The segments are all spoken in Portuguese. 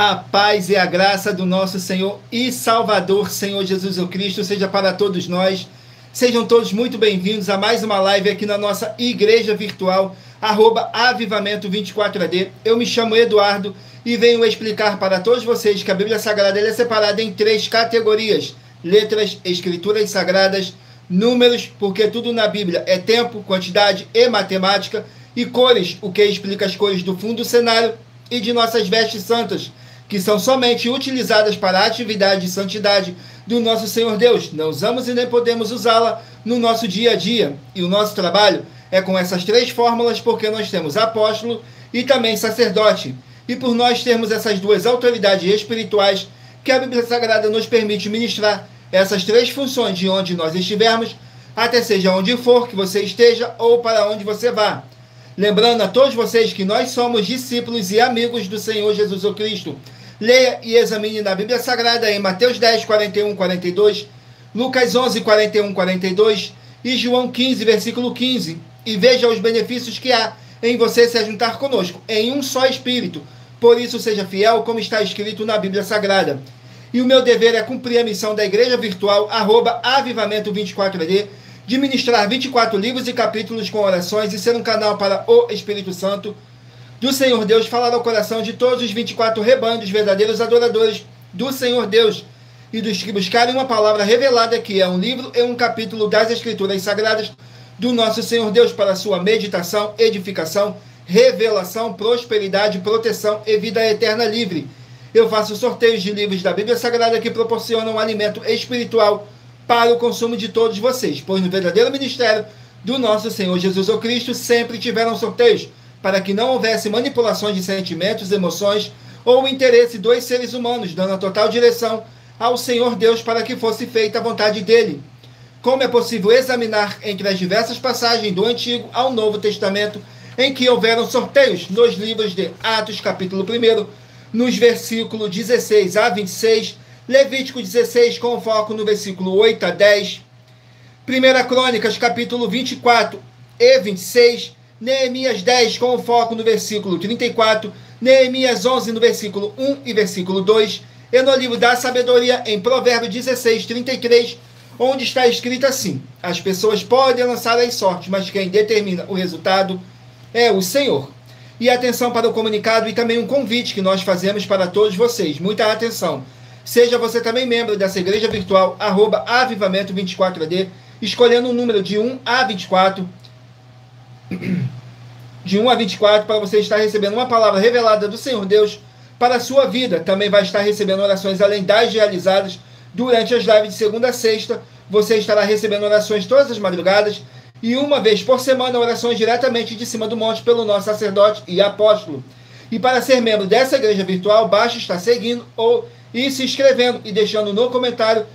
A paz e a graça do nosso Senhor e Salvador, Senhor Jesus Cristo, seja para todos nós. Sejam todos muito bem-vindos a mais uma live aqui na nossa igreja virtual, @avivamento24AD. Eu me chamo Eduardo e venho explicar para todos vocês que a Bíblia Sagrada é separada em 3 categorias: letras, escrituras sagradas, números, porque tudo na Bíblia é tempo, quantidade e matemática, e cores, o que explica as cores do fundo do cenário e de nossas vestes santas, que são somente utilizadas para a atividade de santidade do nosso Senhor Deus. Não usamos e nem podemos usá-la no nosso dia a dia. E o nosso trabalho é com essas 3 fórmulas, porque nós temos apóstolo e também sacerdote. E por nós termos essas 2 autoridades espirituais, que a Bíblia Sagrada nos permite ministrar essas 3 funções de onde nós estivermos, até seja onde for que você esteja ou para onde você vá. Lembrando a todos vocês que nós somos discípulos e amigos do Senhor Jesus Cristo. Leia e examine na Bíblia Sagrada em Mateus 10, 41, 42, Lucas 11, 41, 42 e João 15, versículo 15. E veja os benefícios que há em você se juntar conosco, em um só Espírito. Por isso, seja fiel, como está escrito na Bíblia Sagrada. E o meu dever é cumprir a missão da igreja virtual, @avivamento24AD, de ministrar 24 livros e capítulos com orações e ser um canal para o Espírito Santo do Senhor Deus falar ao coração de todos os 24 rebanhos verdadeiros adoradores do Senhor Deus e dos que buscarem uma palavra revelada, que é um livro e um capítulo das Escrituras Sagradas do nosso Senhor Deus, para sua meditação, edificação, revelação, prosperidade, proteção e vida eterna livre. Eu faço sorteios de livros da Bíblia Sagrada que proporcionam um alimento espiritual para o consumo de todos vocês, pois no verdadeiro ministério do nosso Senhor Jesus Cristo sempre tiveram sorteios, para que não houvesse manipulações de sentimentos, emoções ou interesse dos seres humanos, dando a total direção ao Senhor Deus para que fosse feita a vontade dele. Como é possível examinar entre as diversas passagens do Antigo ao Novo Testamento em que houveram sorteios nos livros de Atos, capítulo 1, nos versículos 16 a 26, Levítico 16, com foco no versículo 8 a 10, 1 Crônicas, capítulo 24 e 26, Neemias 10, com foco no versículo 34, Neemias 11, no versículo 1 e versículo 2, e no livro da sabedoria, em Provérbios 16, 33, onde está escrito assim: as pessoas podem lançar as sortes, mas quem determina o resultado é o Senhor. E atenção para o comunicado e também um convite que nós fazemos para todos vocês. Muita atenção. Seja você também membro dessa igreja virtual, @avivamento24AD, escolhendo um número de 1 a 24, para você estar recebendo uma palavra revelada do Senhor Deus para a sua vida. Também vai estar recebendo orações além das realizadas durante as lives de segunda a sexta. Você estará recebendo orações todas as madrugadas e uma vez por semana orações diretamente de cima do monte pelo nosso sacerdote e apóstolo. E para ser membro dessa igreja virtual, basta estar seguindo e se inscrevendo e deixando no comentário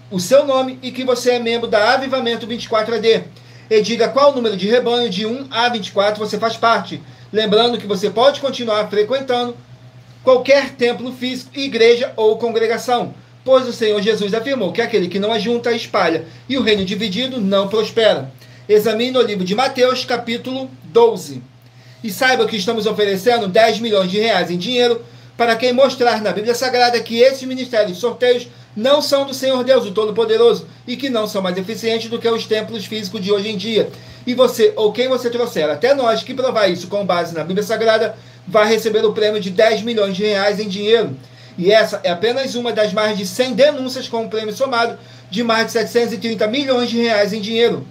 o seu nome e que você é membro da Avivamento 24AD. E diga qual número de rebanho de 1 a 24 você faz parte. Lembrando que você pode continuar frequentando qualquer templo físico, igreja ou congregação, pois o Senhor Jesus afirmou que aquele que não ajunta, espalha, e o reino dividido não prospera. Examine o livro de Mateus, capítulo 12. E saiba que estamos oferecendo 10 milhões de reais em dinheiro para quem mostrar na Bíblia Sagrada que esses ministérios de sorteios não são do Senhor Deus, o Todo-Poderoso, e que não são mais eficientes do que os templos físicos de hoje em dia. E você, ou quem você trouxer até nós, que provar isso com base na Bíblia Sagrada, vai receber o prêmio de 10 milhões de reais em dinheiro. E essa é apenas uma das mais de 100 denúncias com um prêmio somado de mais de 730 milhões de reais em dinheiro.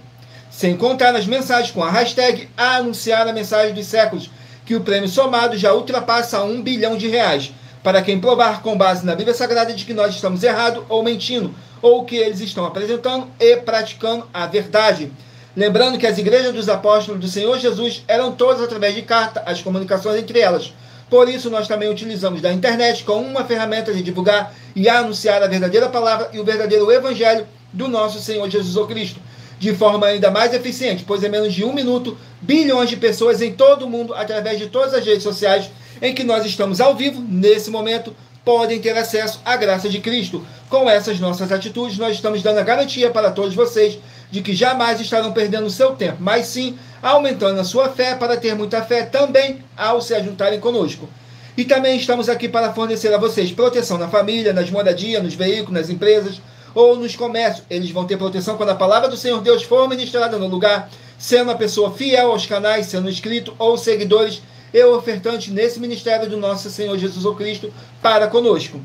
Sem contar nas mensagens com a hashtag anunciar a mensagem dos séculos, que o prêmio somado já ultrapassa 1 bilhão de reais. Para quem provar com base na Bíblia Sagrada de que nós estamos errados ou mentindo, ou que eles estão apresentando e praticando a verdade. Lembrando que as igrejas dos apóstolos do Senhor Jesus eram todas através de carta, as comunicações entre elas. Por isso, nós também utilizamos da internet como uma ferramenta de divulgar e anunciar a verdadeira palavra e o verdadeiro evangelho do nosso Senhor Jesus Cristo, de forma ainda mais eficiente, pois em menos de 1 minuto, bilhões de pessoas em todo o mundo, através de todas as redes sociais em que nós estamos ao vivo, nesse momento, podem ter acesso à graça de Cristo. Com essas nossas atitudes, nós estamos dando a garantia para todos vocês de que jamais estarão perdendo o seu tempo, mas sim aumentando a sua fé para ter muita fé também ao se juntarem conosco. E também estamos aqui para fornecer a vocês proteção na família, nas moradias, nos veículos, nas empresas ou nos comércios. Eles vão ter proteção quando a palavra do Senhor Deus for ministrada no lugar, sendo uma pessoa fiel aos canais, sendo inscrito ou seguidores e ofertante nesse ministério do nosso Senhor Jesus Cristo para conosco.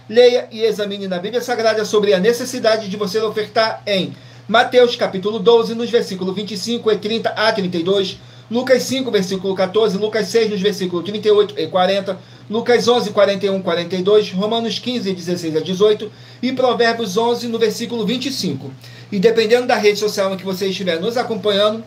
Leia e examine na Bíblia Sagrada sobre a necessidade de você ofertar em Mateus capítulo 12, nos versículos 25 e 30 a 32, Lucas 5, versículo 14, Lucas 6, nos versículos 38 e 40, Lucas 11, 41, 42, Romanos 15, 16 a 18 e Provérbios 11, no versículo 25. E dependendo da rede social em que você estiver nos acompanhando,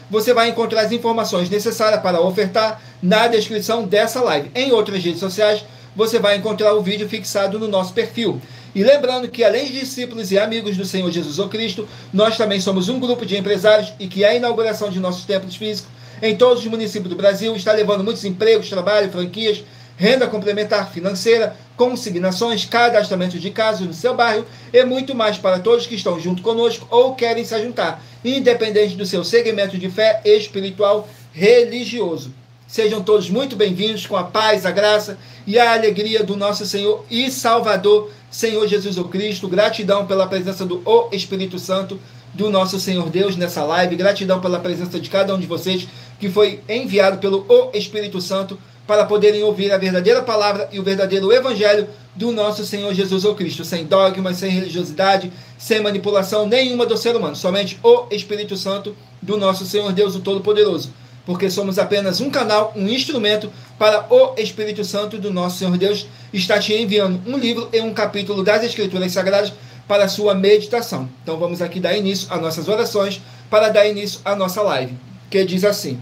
você vai encontrar as informações necessárias para ofertar na descrição dessa live. Em outras redes sociais, você vai encontrar o vídeo fixado no nosso perfil. E lembrando que, além de discípulos e amigos do Senhor Jesus Cristo, nós também somos um grupo de empresários e que a inauguração de nossos templos físicos em todos os municípios do Brasil está levando muitos empregos, trabalho, franquias, renda complementar financeira, consignações, cadastramento de casas no seu bairro e muito mais para todos que estão junto conosco ou querem se juntar, independente do seu segmento de fé espiritual religioso. Sejam todos muito bem-vindos com a paz, a graça e a alegria do nosso Senhor e Salvador, Senhor Jesus Cristo. Gratidão pela presença do Espírito Santo, do nosso Senhor Deus nessa live. Gratidão pela presença de cada um de vocês que foi enviado pelo Espírito Santo para poderem ouvir a verdadeira palavra e o verdadeiro evangelho do nosso Senhor Jesus Cristo, sem dogmas, sem religiosidade, sem manipulação nenhuma do ser humano, somente o Espírito Santo do nosso Senhor Deus, o Todo-Poderoso, porque somos apenas um canal, um instrumento para o Espírito Santo do nosso Senhor Deus estar te enviando um livro e um capítulo das Escrituras Sagradas para a sua meditação. Então vamos aqui dar início às nossas orações para dar início à nossa live, que diz assim: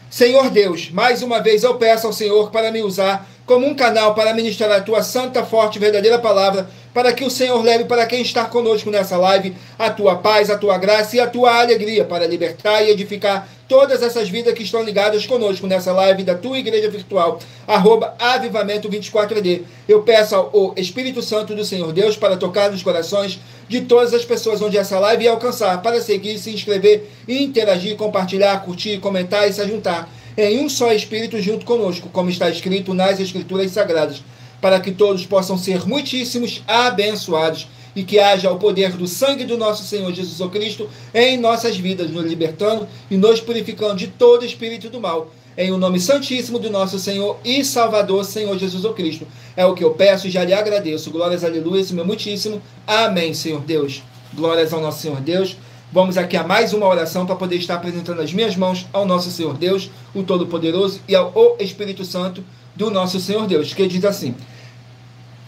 Senhor Deus, mais uma vez eu peço ao Senhor para me usar como um canal para ministrar a tua santa, forte e verdadeira palavra, para que o Senhor leve para quem está conosco nessa live a tua paz, a tua graça e a tua alegria, para libertar e edificar todas essas vidas que estão ligadas conosco nessa live da tua igreja virtual, @avivamento24ed. Eu peço ao Espírito Santo do Senhor Deus para tocar nos corações de todas as pessoas onde essa live ia alcançar, para seguir, se inscrever, interagir, compartilhar, curtir, comentar e se juntar em um só Espírito junto conosco, como está escrito nas Escrituras Sagradas, para que todos possam ser muitíssimos abençoados e que haja o poder do sangue do nosso Senhor Jesus Cristo em nossas vidas, nos libertando e nos purificando de todo espírito do mal. Em o nome santíssimo do nosso Senhor e Salvador, Senhor Jesus Cristo. É o que eu peço e já lhe agradeço. Glórias, aleluia, meu muitíssimo. Amém, Senhor Deus. Glórias ao nosso Senhor Deus. Vamos aqui a mais uma oração para poder estar apresentando as minhas mãos ao nosso Senhor Deus, o Todo-Poderoso, e ao Espírito Santo do nosso Senhor Deus, que diz assim: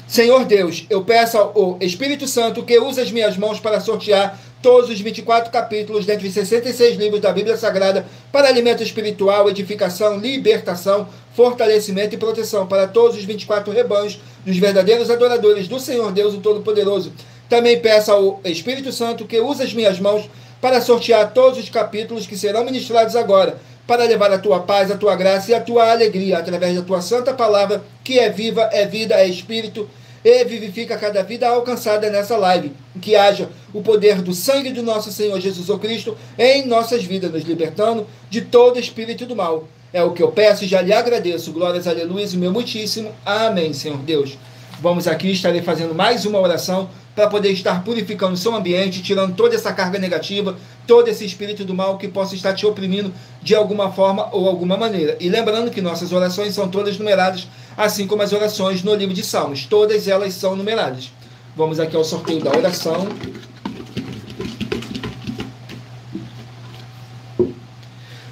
Senhor Deus, eu peço ao Espírito Santo que use as minhas mãos para sortear todos os 24 capítulos dentre os 66 livros da Bíblia Sagrada para alimento espiritual, edificação, libertação, fortalecimento e proteção para todos os 24 rebanhos dos verdadeiros adoradores do Senhor Deus, o Todo-Poderoso. Também peço ao Espírito Santo que use as minhas mãos para sortear todos os capítulos que serão ministrados agora, para levar a tua paz, a tua graça e a tua alegria, através da tua santa palavra, que é viva, é vida, é espírito, e vivifica cada vida alcançada nessa live. Que haja o poder do sangue do nosso Senhor Jesus Cristo em nossas vidas, nos libertando de todo espírito do mal. É o que eu peço e já lhe agradeço. Glórias, aleluia, e meu muitíssimo. Amém, Senhor Deus. Vamos aqui, estarei fazendo mais uma oração para poder estar purificando o seu ambiente, tirando toda essa carga negativa, todo esse espírito do mal que possa estar te oprimindo de alguma forma ou alguma maneira. E lembrando que nossas orações são todas numeradas, assim como as orações no livro de Salmos. Todas elas são numeradas. Vamos aqui ao sorteio da oração.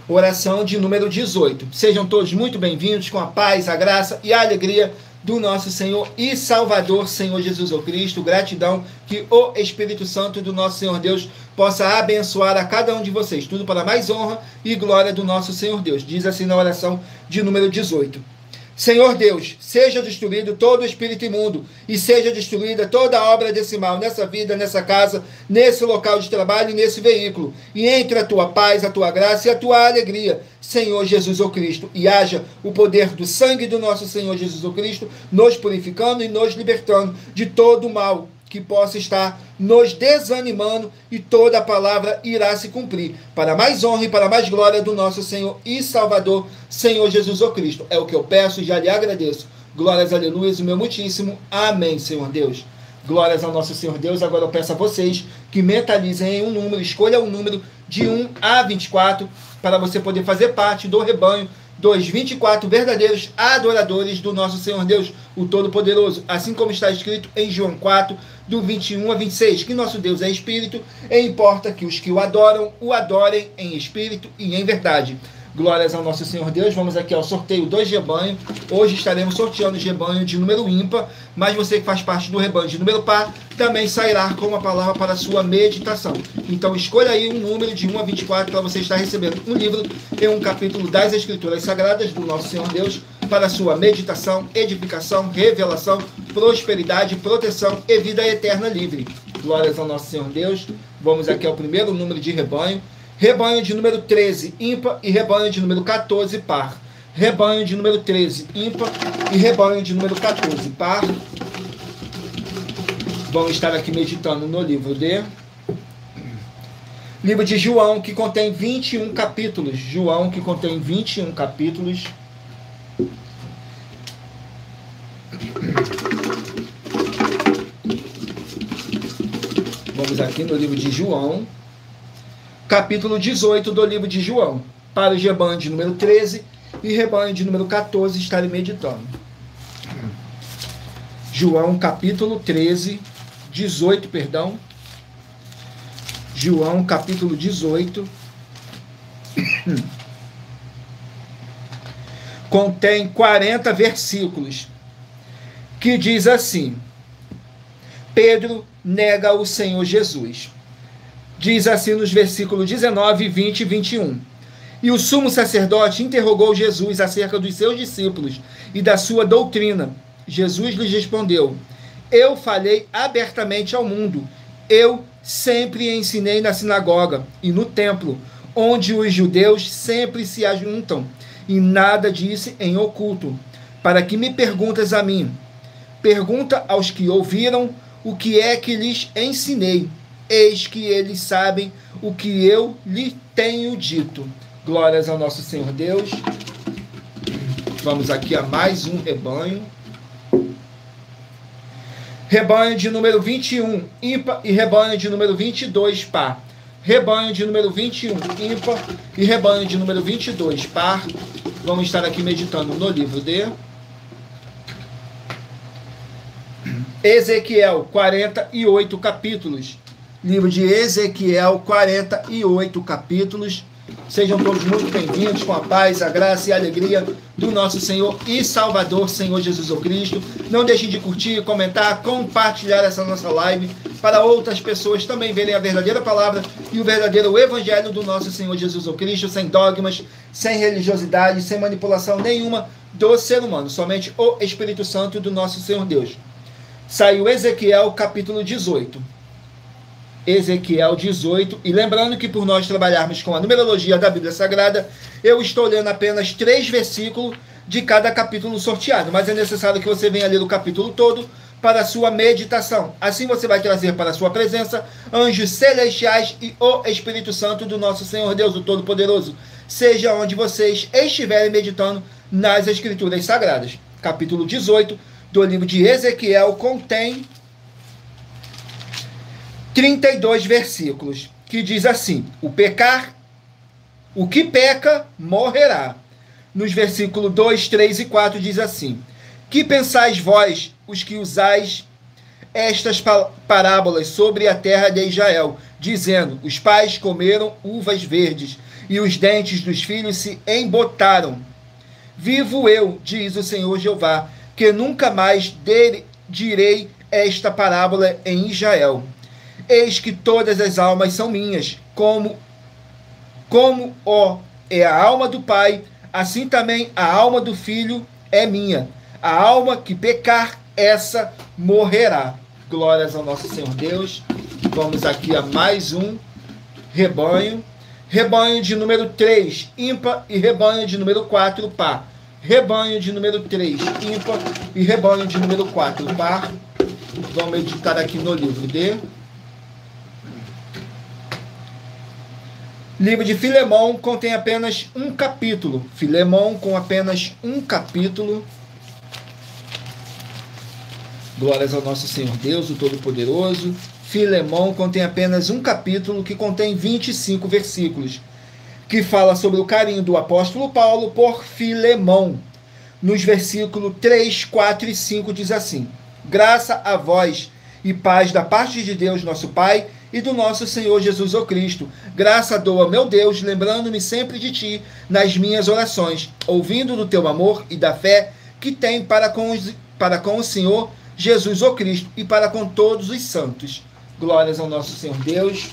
Oração de número 18. Sejam todos muito bem-vindos com a paz, a graça e a alegria do nosso Senhor e Salvador, Senhor Jesus Cristo. Gratidão, que o Espírito Santo do nosso Senhor Deus possa abençoar a cada um de vocês. Tudo para mais honra e glória do nosso Senhor Deus. Diz assim na oração de número 18. Senhor Deus, seja destruído todo o espírito imundo e seja destruída toda a obra desse mal nessa vida, nessa casa, nesse local de trabalho e nesse veículo. E entre a tua paz, a tua graça e a tua alegria, Senhor Jesus Cristo. E haja o poder do sangue do nosso Senhor Jesus Cristo nos purificando e nos libertando de todo o mal que possa estar nos desanimando e toda a palavra irá se cumprir. Para mais honra e para mais glória do nosso Senhor e Salvador, Senhor Jesus o Cristo. É o que eu peço e já lhe agradeço. Glórias, aleluias, o meu muitíssimo. Amém, Senhor Deus. Glórias ao nosso Senhor Deus. Agora eu peço a vocês que mentalizem em um número, escolha um número de 1 a 24, para você poder fazer parte do rebanho dos 24 verdadeiros adoradores do nosso Senhor Deus, o Todo-Poderoso, assim como está escrito em João 4, do 21 a 26, que nosso Deus é Espírito, e importa que os que o adorem em Espírito e em verdade. Glórias ao nosso Senhor Deus. Vamos aqui ao sorteio dos rebanhos. Hoje estaremos sorteando o rebanho de número ímpar, mas você que faz parte do rebanho de número par, também sairá com uma palavra para a sua meditação. Então escolha aí um número de 1 a 24 para você estar recebendo um livro e um capítulo das Escrituras Sagradas do nosso Senhor Deus, para a sua meditação, edificação, revelação, prosperidade, proteção e vida eterna livre. Glórias ao nosso Senhor Deus. Vamos aqui ao primeiro número de rebanho. Rebanho de número 13, ímpar, e rebanho de número 14, par. Rebanho de número 13, ímpar, e rebanho de número 14, par. Vamos estar aqui meditando no livro de João, que contém 21 capítulos. João, que contém 21 capítulos. Vamos aqui no livro de João, capítulo 18 do livro de João, para o rebanho de número 13 e rebanho de número 14 estarem meditando. João, capítulo 13, 18, perdão. João, capítulo 18, contém 40 versículos, que diz assim: Pedro nega o Senhor Jesus. Diz assim nos versículos 19, 20 e 21. E o sumo sacerdote interrogou Jesus acerca dos seus discípulos e da sua doutrina. Jesus lhes respondeu: Eu falei abertamente ao mundo. Eu sempre ensinei na sinagoga e no templo, onde os judeus sempre se ajuntam, e nada disse em oculto. Para que me perguntas a mim? Pergunta aos que ouviram o que é que lhes ensinei. Eis que eles sabem o que eu lhe tenho dito. Glórias ao nosso Senhor Deus. Vamos aqui a mais um rebanho. Rebanho de número 21, ímpar, e rebanho de número 22, par. Rebanho de número 21, ímpar, e rebanho de número 22, par. Vamos estar aqui meditando no livro de Ezequiel, 48 capítulos. Livro de Ezequiel, 48 capítulos. Sejam todos muito bem-vindos, com a paz, a graça e a alegria do nosso Senhor e Salvador, Senhor Jesus Cristo. Não deixem de curtir, comentar, compartilhar essa nossa live para outras pessoas também verem a verdadeira palavra e o verdadeiro evangelho do nosso Senhor Jesus Cristo, sem dogmas, sem religiosidade, sem manipulação nenhuma do ser humano, somente o Espírito Santo do nosso Senhor Deus. Saiu Ezequiel, capítulo 18. Ezequiel 18, e lembrando que por nós trabalharmos com a numerologia da Bíblia Sagrada, eu estou lendo apenas 3 versículos de cada capítulo sorteado, mas é necessário que você venha ler o capítulo todo para a sua meditação. Assim você vai trazer para a sua presença anjos celestiais e o Espírito Santo do nosso Senhor Deus, o Todo-Poderoso, seja onde vocês estiverem meditando nas Escrituras Sagradas. Capítulo 18 do livro de Ezequiel contém 32 versículos, que diz assim: o que peca, morrerá. Nos versículos 2, 3 e 4 diz assim: Que pensais vós, os que usais estas parábolas sobre a terra de Israel, dizendo: os pais comeram uvas verdes, e os dentes dos filhos se embotaram. Vivo eu, diz o Senhor Jeová, que nunca mais direi esta parábola em Israel. Eis que todas as almas são minhas, como é a alma do Pai, assim também a alma do Filho é minha. A alma que pecar, essa morrerá. Glórias ao nosso Senhor Deus. Vamos aqui a mais um rebanho. Rebanho de número 3, ímpar, e rebanho de número 4, par. Rebanho de número 3, ímpar, e rebanho de número 4, par. Vamos meditar aqui no livro Livro de Filemão contém apenas um capítulo. Filemão com apenas um capítulo. Glórias ao nosso Senhor Deus, o Todo-Poderoso. Filemão contém apenas um capítulo que contém 25 versículos, que fala sobre o carinho do apóstolo Paulo por Filemão. Nos versículos 3, 4 e 5 diz assim: graça a vós e paz da parte de Deus nosso Pai e do nosso Senhor Jesus o Cristo. Graça dou ao meu Deus, lembrando-me sempre de ti nas minhas orações, ouvindo do teu amor e da fé que tem para com o Senhor Jesus o Cristo e para com todos os santos. Glórias ao nosso Senhor Deus.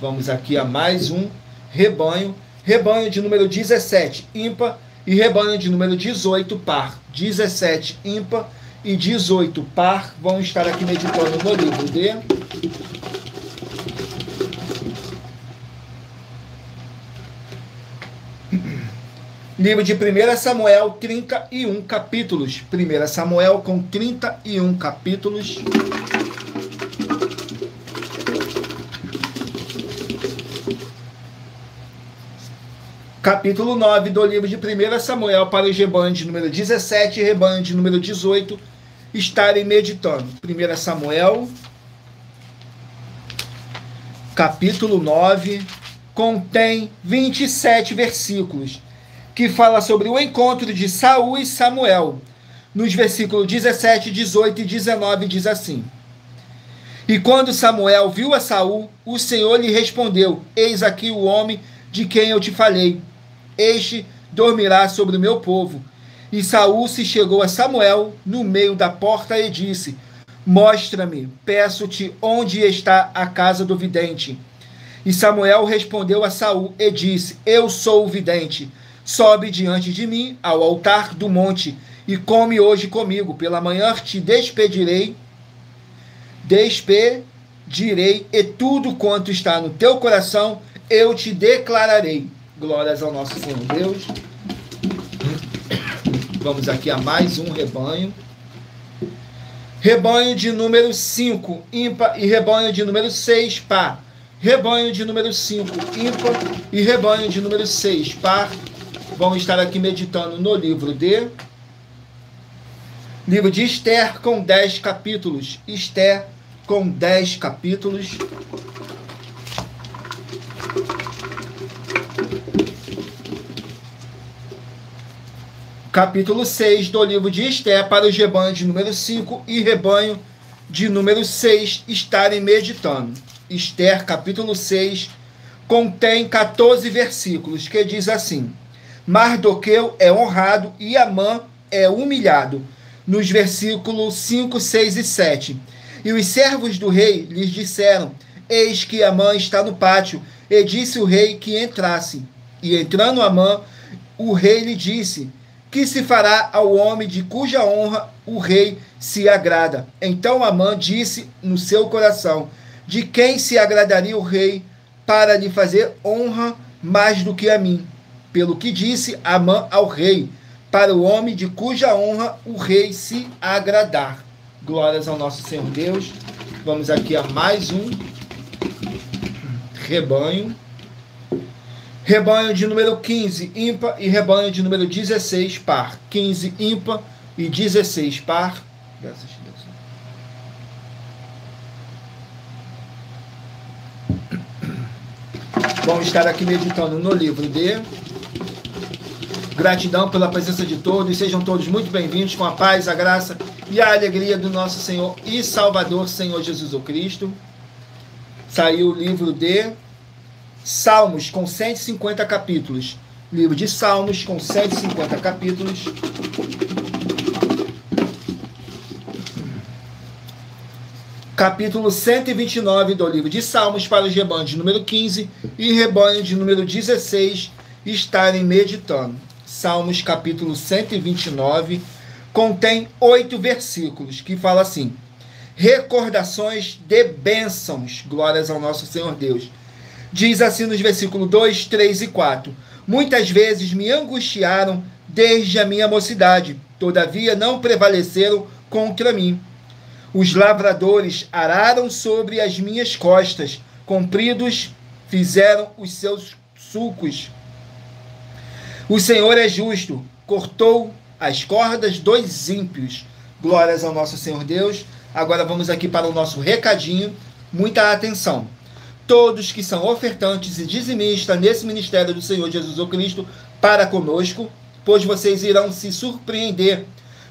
Vamos aqui a mais um rebanho. Rebanho de número 17, ímpar, e rebanho de número 18, par. 17, ímpar, e 18, par. Vão estar aqui meditando no livro Livro de 1 Samuel, 31 capítulos. 1 Samuel com 31 capítulos. Capítulo 9 do livro de 1 Samuel para os rebanhos de número 17 e rebanho de número 18 estarem meditando. 1 Samuel, capítulo 9, contém 27 versículos, que fala sobre o encontro de Saul e Samuel. Nos versículos 17, 18 e 19 diz assim: e quando Samuel viu a Saul, o Senhor lhe respondeu: eis aqui o homem de quem eu te falei. Este dormirá sobre o meu povo. E Saul se chegou a Samuel no meio da porta e disse: mostra-me, peço-te, onde está a casa do vidente. E Samuel respondeu a Saul e disse: eu sou o vidente. Sobe diante de mim ao altar do monte e come hoje comigo. Pela manhã te despedirei, e tudo quanto está no teu coração eu te declararei. Glórias ao nosso Senhor Deus. Vamos aqui a mais um rebanho. Rebanho de número 5, ímpar, e rebanho de número 6, par. Rebanho de número 5, ímpar, e rebanho de número 6, par. Vão estar aqui meditando no livro de Esther com 10 capítulos. Esther com 10 capítulos. Capítulo 6 do livro de Esther para os rebanhos de número 5 e rebanho de número 6 estarem meditando. Esther, capítulo 6, contém 14 versículos, que diz assim: Mardoqueu é honrado e Amã é humilhado. Nos versículos 5, 6 e 7. E os servos do rei lhes disseram: eis que Amã está no pátio. E disse o rei que entrasse. E entrando Amã, o rei lhe disse: que se fará ao homem de cuja honra o rei se agrada? Então Amã disse no seu coração: de quem se agradaria o rei para lhe fazer honra mais do que a mim? Pelo que disse Amã ao rei: para o homem de cuja honra o rei se agradar. Glórias ao nosso Senhor Deus. Vamos aqui a mais um rebanho. Rebanho de número 15, ímpar, e rebanho de número 16, par. 15, ímpar, e 16, par. Graças a Deus. Vamos estar aqui meditando no livro de... Gratidão pela presença de todos. Sejam todos muito bem-vindos, com a paz, a graça e a alegria do nosso Senhor e Salvador, Senhor Jesus o Cristo. Saiu o livro de Salmos, com 150 capítulos. Livro de Salmos, com 150 capítulos. Capítulo 129 do livro de Salmos para os rebanhos de número 15 e rebanho de número 16 estarem meditando. Salmos, capítulo 129, contém 8 versículos, que fala assim: recordações de bênçãos. Glórias ao nosso Senhor Deus. Diz assim nos versículos 2, 3 e 4. Muitas vezes me angustiaram desde a minha mocidade, todavia não prevaleceram contra mim. Os lavradores araram sobre as minhas costas, compridos fizeram os seus sulcos. O Senhor é justo, cortou as cordas dos ímpios. Glórias ao nosso Senhor Deus. Agora vamos aqui para o nosso recadinho. Muita atenção. Todos que são ofertantes e dizimistas nesse ministério do Senhor Jesus Cristo para conosco, pois vocês irão se surpreender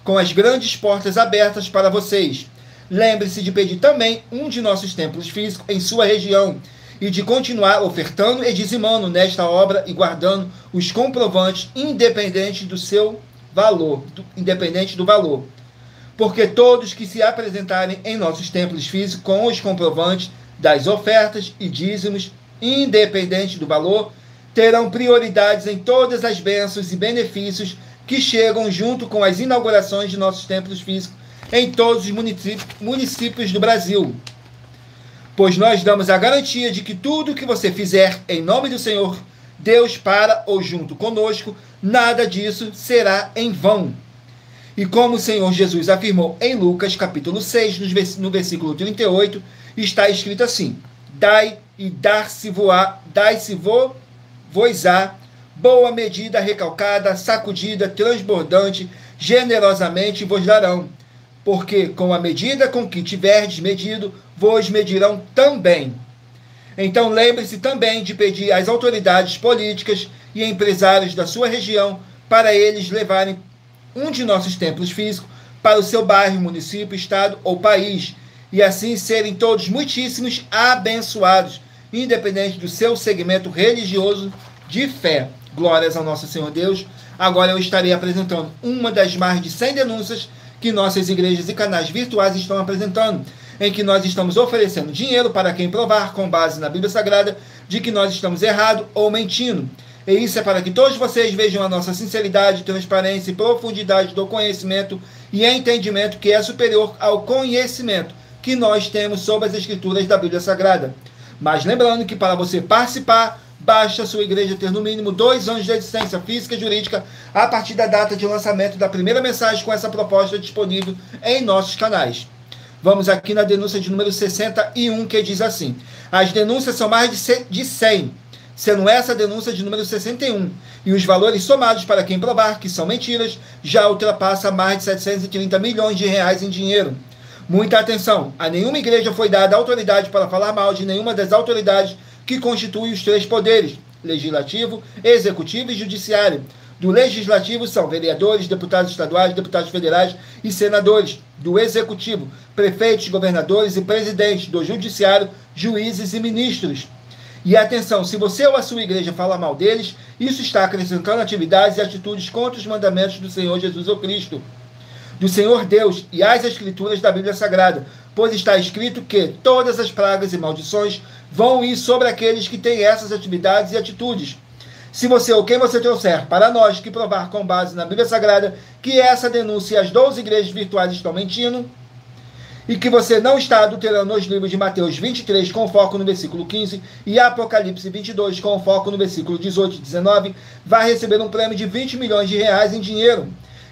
com as grandes portas abertas para vocês. Lembre-se de pedir também um de nossos templos físicos em sua região e de continuar ofertando e dizimando nesta obra e guardando os comprovantes independente do seu valor, independente do valor. Porque todos que se apresentarem em nossos templos físicos com os comprovantes das ofertas e dízimos, independente do valor, terão prioridades em todas as bênçãos e benefícios que chegam junto com as inaugurações de nossos templos físicos em todos os municípios do Brasil. Pois nós damos a garantia de que tudo que você fizer em nome do Senhor Deus para ou junto conosco, nada disso será em vão. E como o Senhor Jesus afirmou em Lucas capítulo 6, no versículo 38, está escrito assim: Dai e dar-se-vos-á, boa medida, recalcada, sacudida, transbordante, generosamente vos darão. Porque com a medida com que tiverdes medido, vos medirão também. Então lembre-se também de pedir às autoridades políticas e empresários da sua região para eles levarem um de nossos templos físicos para o seu bairro, município, estado ou país, e assim serem todos muitíssimos abençoados, independente do seu segmento religioso de fé. Glórias ao nosso Senhor Deus. Agora eu estarei apresentando uma das mais de 100 denúncias que nossas igrejas e canais virtuais estão apresentando, em que nós estamos oferecendo dinheiro para quem provar, com base na Bíblia Sagrada, de que nós estamos errados ou mentindo. E isso é para que todos vocês vejam a nossa sinceridade, transparência e profundidade do conhecimento e entendimento que é superior ao conhecimento que nós temos sobre as Escrituras da Bíblia Sagrada. Mas lembrando que para você participar, basta a sua igreja ter no mínimo 2 anos de existência física e jurídica a partir da data de lançamento da primeira mensagem com essa proposta disponível em nossos canais. Vamos aqui na denúncia de número 61, que diz assim: as denúncias são mais de 100, sendo essa a denúncia de número 61, e os valores somados para quem provar que são mentiras já ultrapassa mais de 730 milhões de reais em dinheiro. Muita atenção, a nenhuma igreja foi dada autoridade para falar mal de nenhuma das autoridades que constituem os 3 poderes, legislativo, executivo e judiciário. Do legislativo são vereadores, deputados estaduais, deputados federais e senadores. Do executivo, prefeitos, governadores e presidentes. Do judiciário, juízes e ministros. E atenção, se você ou a sua igreja fala mal deles, isso está acrescentando atividades e atitudes contra os mandamentos do Senhor Jesus Cristo, do Senhor Deus e as Escrituras da Bíblia Sagrada, pois está escrito que todas as pragas e maldições vão ir sobre aqueles que têm essas atividades e atitudes. Se você ou quem você trouxer para nós que provar com base na Bíblia Sagrada que essa denúncia e as 12 igrejas virtuais estão mentindo, e que você não está adulterando os livros de Mateus 23 com foco no versículo 15 e Apocalipse 22 com foco no versículo 18 e 19, vai receber um prêmio de 20 milhões de reais em dinheiro.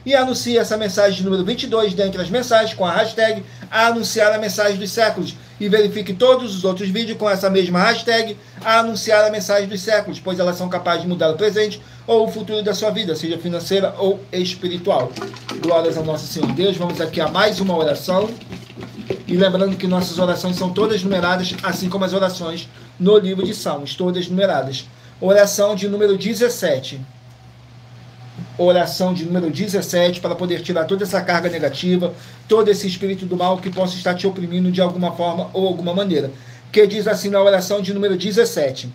E anuncie essa mensagem de número 22 dentre as mensagens com a hashtag anunciar a mensagem dos séculos. E verifique todos os outros vídeos com essa mesma hashtag anunciar a mensagem dos séculos, pois elas são capazes de mudar o presente ou o futuro da sua vida, seja financeira ou espiritual. Glórias ao nosso Senhor Deus. Vamos aqui a mais uma oração. E lembrando que nossas orações são todas numeradas, assim como as orações no livro de Salmos, todas numeradas. Oração de número 17. Oração de número 17, para poder tirar toda essa carga negativa, todo esse espírito do mal que possa estar te oprimindo de alguma forma ou alguma maneira. Que diz assim na oração de número 17.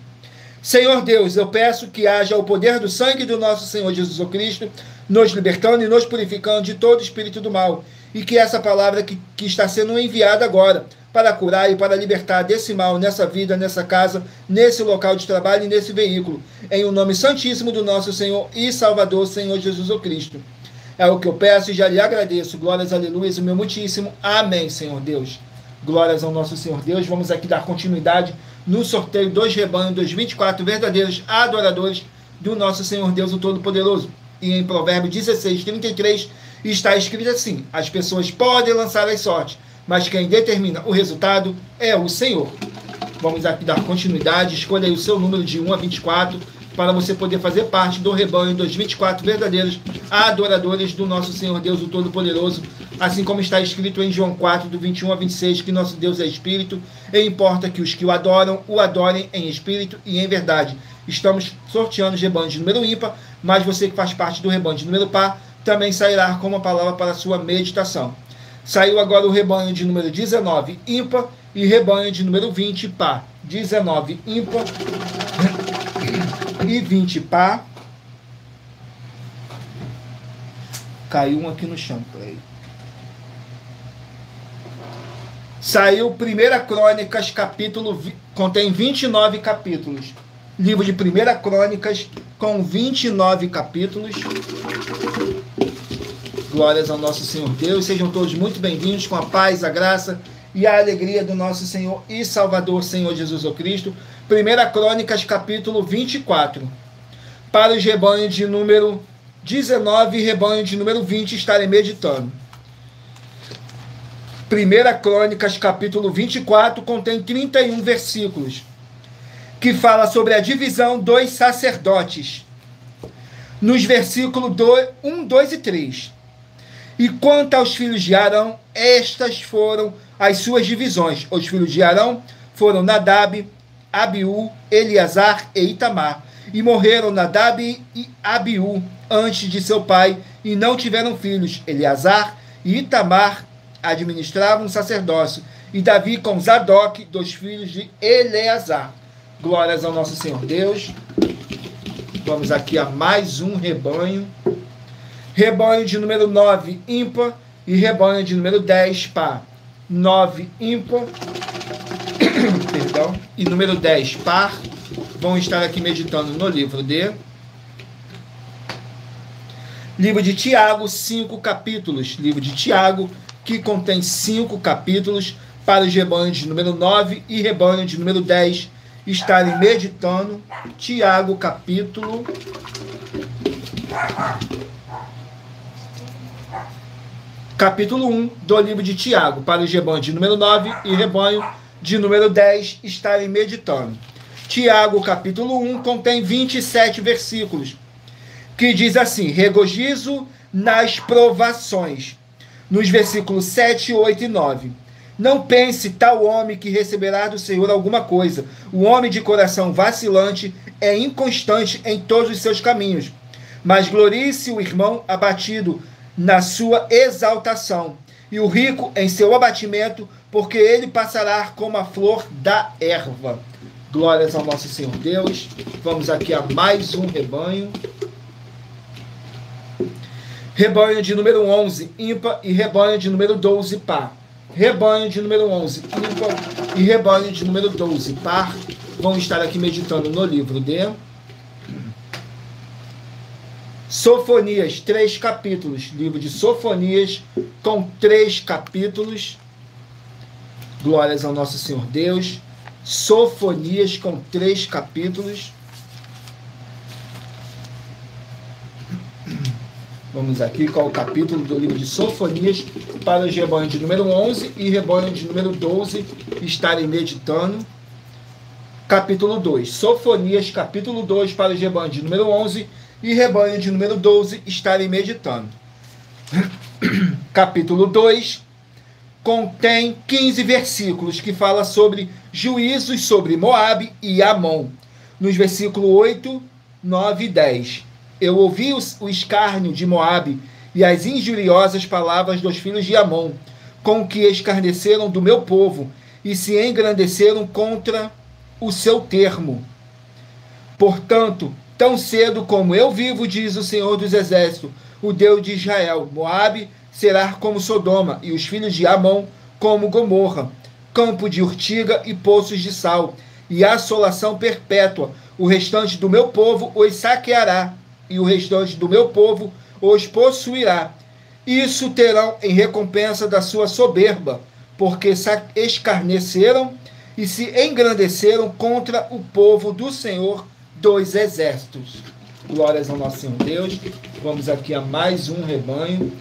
Senhor Deus, eu peço que haja o poder do sangue do nosso Senhor Jesus Cristo, nos libertando e nos purificando de todo espírito do mal, e que essa palavra que está sendo enviada agora, para curar e para libertar desse mal nessa vida, nessa casa, nesse local de trabalho e nesse veículo, em o nome santíssimo do nosso Senhor e Salvador, Senhor Jesus Cristo. É o que eu peço e já lhe agradeço. Glórias, aleluias, o meu muitíssimo. Amém, Senhor Deus. Glórias ao nosso Senhor Deus. Vamos aqui dar continuidade no sorteio dos rebanhos dos 24 verdadeiros adoradores do nosso Senhor Deus, o Todo-Poderoso. E em Provérbios 16, 33, está escrito assim: as pessoas podem lançar as sortes, mas quem determina o resultado é o Senhor. Vamos aqui dar continuidade. Escolha aí o seu número de 1 a 24 para você poder fazer parte do rebanho dos 24 verdadeiros adoradores do nosso Senhor Deus, o Todo-Poderoso, assim como está escrito em João 4, do 21 a 26, que nosso Deus é Espírito, e importa que os que o adorem em Espírito e em verdade. Estamos sorteando os rebanhos de número ímpar, mas você que faz parte do rebanho de número par, também sairá com uma palavra para a sua meditação. Saiu agora o rebanho de número 19 ímpar e rebanho de número 20 par. 19 ímpar e 20 par. Caiu um aqui no chão. Peraí. Saiu 1 Crônicas, capítulo... contém 29 capítulos. Livro de 1 Crônicas com 29 capítulos. Glórias ao nosso Senhor Deus. Sejam todos muito bem-vindos com a paz, a graça e a alegria do nosso Senhor e Salvador, Senhor Jesus o Cristo. 1 Crônicas, capítulo 24. Para os rebanhos de número 19 e rebanho de número 20 estarem meditando. 1 Crônicas, capítulo 24, contém 31 versículos, que fala sobre a divisão dos sacerdotes. Nos versículos 1, 2 e 3. E quanto aos filhos de Arão, estas foram as suas divisões. Os filhos de Arão foram Nadab, Abiú, Eleazar e Itamar. E morreram Nadab e Abiú antes de seu pai, e não tiveram filhos. Eleazar e Itamar administravam o sacerdócio, e Davi com Zadok, dos filhos de Eleazar. Glórias ao nosso Senhor Deus. Vamos aqui a mais um rebanho. Rebanho de número 9, ímpar, e rebanho de número 10, par. 9, ímpar, perdão, e número 10, par. Vão estar aqui meditando no livro de Tiago, 5 capítulos. Livro de Tiago, que contém 5 capítulos, para os rebanhos de número 9 e rebanho de número 10 estarem meditando. Tiago, capítulo 1 do livro de Tiago, para os rebanhos de número 9 e rebanho de número 10 estarem meditando. Tiago, capítulo 1, contém 27 versículos, que diz assim: regozijo nas provações. Nos versículos 7, 8 e 9. Não pense tal homem que receberá do Senhor alguma coisa. O homem de coração vacilante é inconstante em todos os seus caminhos. Mas glorie-se o irmão abatido na sua exaltação, e o rico em seu abatimento, porque ele passará como a flor da erva. Glórias ao nosso Senhor Deus. Vamos aqui a mais um rebanho. Rebanho de número 11, ímpar, e rebanho de número 12, par. Rebanho de número 11, ímpar, e rebanho de número 12, par. Vão estar aqui meditando no livro de Sofonias, 3 capítulos. Livro de Sofonias, com 3 capítulos. Glórias ao nosso Senhor Deus. Sofonias, com 3 capítulos. Vamos aqui com o capítulo do livro de Sofonias, para os rebanhos de número 11 e rebanho de número 12 estarem meditando. Capítulo 2. Sofonias, capítulo 2, para os rebanhos de número 11 e rebanho de número 12 estarem meditando. Capítulo 2 contém 15 versículos, que fala sobre juízos sobre Moabe e Amon. Nos versículos 8, 9 e 10. Eu ouvi o escárnio de Moabe e as injuriosas palavras dos filhos de Amon, com que escarneceram do meu povo e se engrandeceram contra o seu termo. Portanto, tão cedo como eu vivo, diz o Senhor dos Exércitos, o Deus de Israel, Moabe será como Sodoma e os filhos de Amon como Gomorra, campo de urtiga e poços de sal, e assolação perpétua. O restante do meu povo os saqueará, e o restante do meu povo os possuirá. Isso terão em recompensa da sua soberba, porque escarneceram e se engrandeceram contra o povo do Senhor dos Exércitos. Glórias ao nosso Senhor Deus. Vamos aqui a mais um rebanho.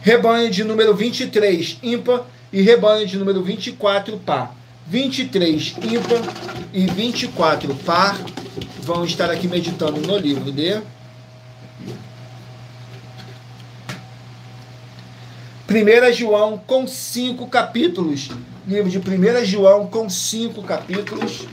Rebanho de número 23, ímpar, e rebanho de número 24, par. 23, ímpar, e 24, par. Vão estar aqui meditando no livro de 1 João com 5 capítulos. Livro de 1 João com 5 capítulos.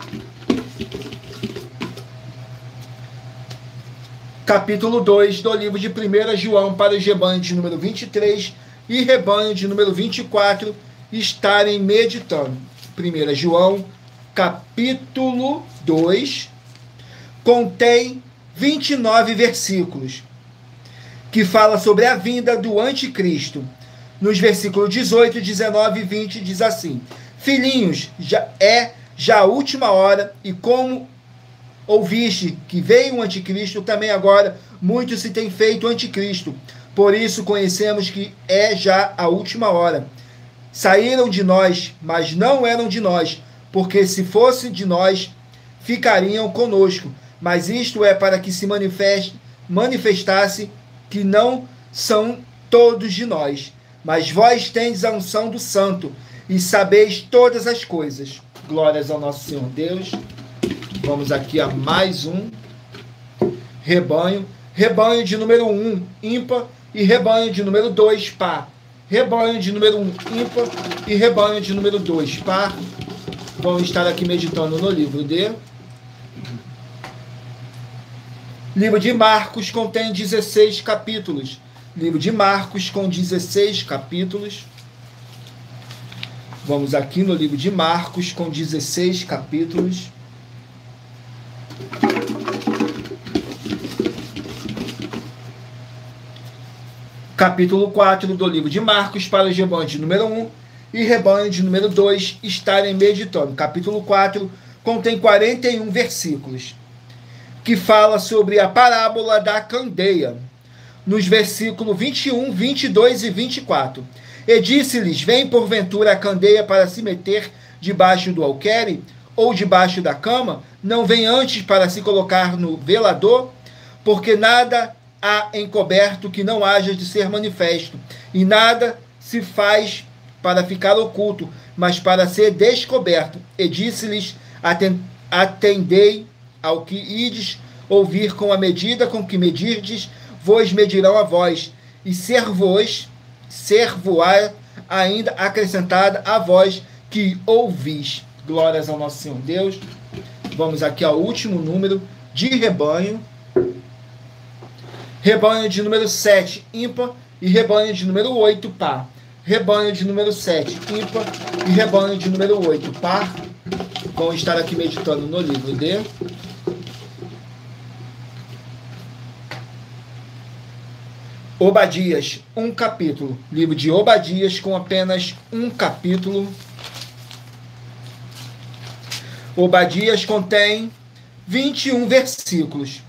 Capítulo 2 do livro de 1 João para os rebanhos de número 23 e rebanho de número 24 estarem meditando. 1 João, capítulo 2, contém 29 versículos, que fala sobre a vinda do anticristo. Nos versículos 18, 19 e 20 diz assim: filhinhos, já a última hora, e como ouviste que veio o anticristo, também agora muito se tem feito anticristo. Por isso conhecemos que é já a última hora. Saíram de nós, mas não eram de nós, porque se fosse de nós, ficariam conosco. Mas isto é para que se manifestasse que não são todos de nós. Mas vós tendes a unção do Santo, e sabeis todas as coisas. Glórias ao nosso Senhor Deus. Vamos aqui a mais um rebanho. Rebanho de número 1, ímpar, e rebanho de número 2, par. Rebanho de número 1, ímpar, e rebanho de número 2, par. Vão estar aqui meditando no livro de... Livro de Marcos contém 16 capítulos. Livro de Marcos com 16 capítulos. Vamos aqui no livro de Marcos com 16 capítulos. Capítulo 4 do livro de Marcos para os rebanhos de número 1 e rebanho de número 2 estarem meditando. Capítulo 4 contém 41 versículos, que fala sobre a parábola da candeia. Nos versículos 21, 22 e 24. E disse-lhes: vem porventura a candeia para se meter debaixo do alqueire, ou debaixo da cama? Não vem antes para se colocar no velador? Porque nada há encoberto que não haja de ser manifesto, e nada se faz para ficar oculto, mas para ser descoberto. E disse-lhes: atendei ao que ides ouvir, com a medida com que medirdes, vos medirão a vós, e ser-vos-á ainda acrescentada a vós que ouvis. Glórias ao nosso Senhor Deus. Vamos aqui ao último número de rebanho. Rebanho de número 7, ímpar, e rebanho de número 8, par. Rebanho de número 7, ímpar, e rebanho de número 8, par. Vão estar aqui meditando no livro de Obadias, um capítulo. Livro de Obadias com apenas um capítulo. Obadias contém 21 versículos,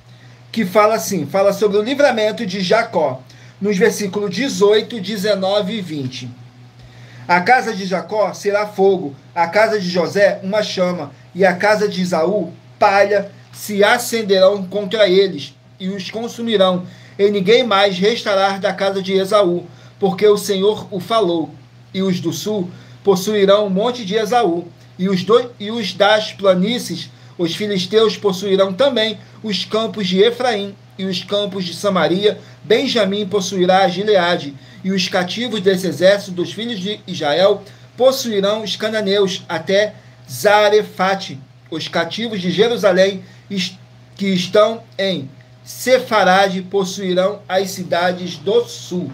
que fala assim, fala sobre o livramento de Jacó, nos versículos 18, 19 e 20. A casa de Jacó será fogo, a casa de José uma chama, e a casa de Esaú palha, se acenderão contra eles, e os consumirão, e ninguém mais restará da casa de Esaú, porque o Senhor o falou. E os do sul possuirão o monte de Esaú, e os das planícies, os filisteus, possuirão também os campos de Efraim, e os campos de Samaria. Benjamim possuirá a Gileade, e os cativos desse exército dos filhos de Israel possuirão os cananeus até Zarefate. Os cativos de Jerusalém, que estão em Sefarade, possuirão as cidades do sul.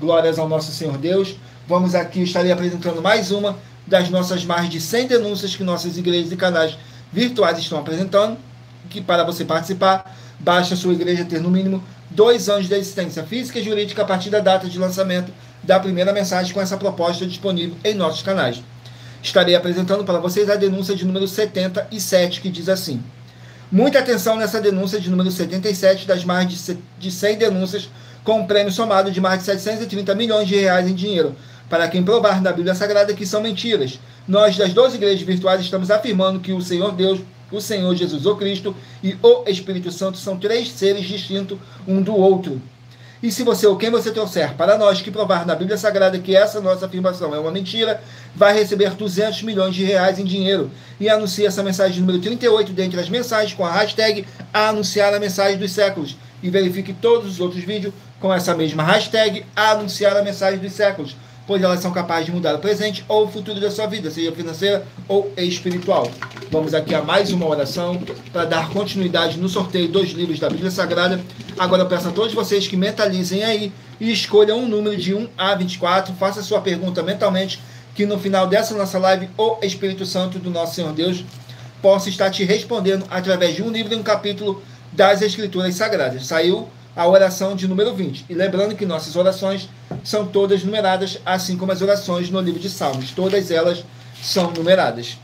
Glórias ao nosso Senhor Deus. Vamos aqui, estarei apresentando mais uma das nossas mais de 100 denúncias que nossas igrejas e canais virtuais estão apresentando, que para você participar, basta a sua igreja ter no mínimo 2 anos de existência física e jurídica a partir da data de lançamento da primeira mensagem com essa proposta disponível em nossos canais. Estarei apresentando para vocês a denúncia de número 77, que diz assim: muita atenção nessa denúncia de número 77 das mais de 100 denúncias com um prêmio somado de mais de 730 milhões de reais em dinheiro, para quem provar na Bíblia Sagrada que são mentiras. Nós, das 12 igrejas virtuais, estamos afirmando que o Senhor Deus o Senhor Jesus o Cristo e o Espírito Santo são três seres distintos um do outro. E se você ou quem você trouxer para nós que provar na Bíblia Sagrada que essa nossa afirmação é uma mentira, vai receber 200 milhões de reais em dinheiro. E anuncie essa mensagem número 38 dentre as mensagens com a hashtag anunciar a mensagem dos séculos. E verifique todos os outros vídeos com essa mesma hashtag anunciar a mensagem dos séculos, pois elas são capazes de mudar o presente ou o futuro da sua vida, seja financeira ou espiritual. Vamos aqui a mais uma oração para dar continuidade no sorteio dos livros da Bíblia Sagrada. Agora eu peço a todos vocês que mentalizem aí e escolham um número de 1 a 24. Faça sua pergunta mentalmente, que no final dessa nossa live, o Espírito Santo do nosso Senhor Deus possa estar te respondendo através de um livro e um capítulo das Escrituras Sagradas. Saiu a oração de número 20. E lembrando que nossas orações são todas numeradas, assim como as orações no livro de Salmos. Todas elas são numeradas.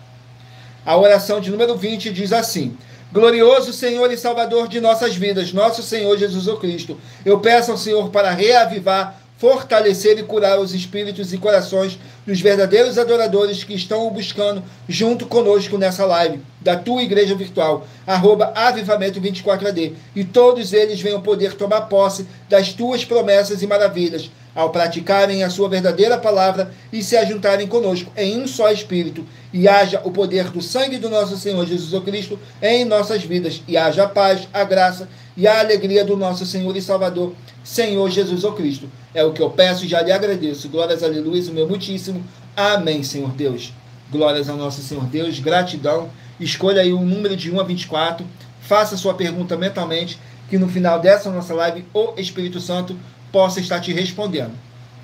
A oração de número 20 diz assim: Glorioso Senhor e Salvador de nossas vidas, nosso Senhor Jesus o Cristo, eu peço ao Senhor para reavivar, fortalecer e curar os espíritos e corações dos verdadeiros adoradores que estão o buscando junto conosco nessa live, da tua igreja virtual, @avivamento24AD, e todos eles venham poder tomar posse das tuas promessas e maravilhas, ao praticarem a sua verdadeira palavra e se ajuntarem conosco em um só espírito, e haja o poder do sangue do nosso Senhor Jesus Cristo em nossas vidas, e haja a paz, a graça e a alegria do nosso Senhor e Salvador, Senhor Jesus Cristo. É o que eu peço e já lhe agradeço. Glórias, aleluia, o meu muitíssimo. Amém, Senhor Deus. Glórias ao nosso Senhor Deus. Gratidão. Escolha aí um número de 1 a 24. Faça sua pergunta mentalmente, que no final dessa nossa live, o Espírito Santo possa estar te respondendo.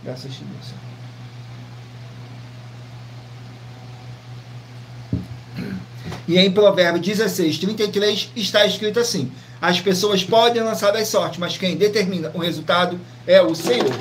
Graças a Deus. E em Provérbios 16, 33, está escrito assim: as pessoas podem lançar as sortes, mas quem determina o resultado é o Senhor.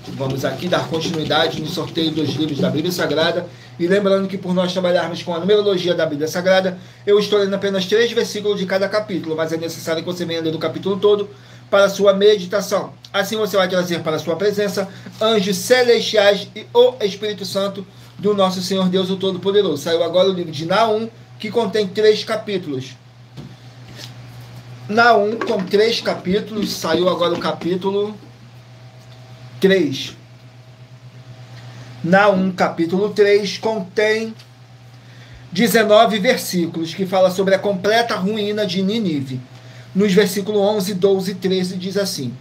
Vamos aqui dar continuidade no sorteio dos livros da Bíblia Sagrada. E lembrando que por nós trabalharmos com a numerologia da Bíblia Sagrada, eu estou lendo apenas 3 versículos de cada capítulo, mas é necessário que você venha ler o capítulo todo para a sua meditação. Assim você vai trazer para a sua presença anjos celestiais e o Espírito Santo do nosso Senhor Deus, o Todo-Poderoso. Saiu agora o livro de Naum, que contém 3 capítulos. Naum, com 3 capítulos, saiu agora o capítulo 3. Naum, capítulo 3, contém 19 versículos, que fala sobre a completa ruína de Nínive. Nos versículos 11, 12 e 13 diz assim: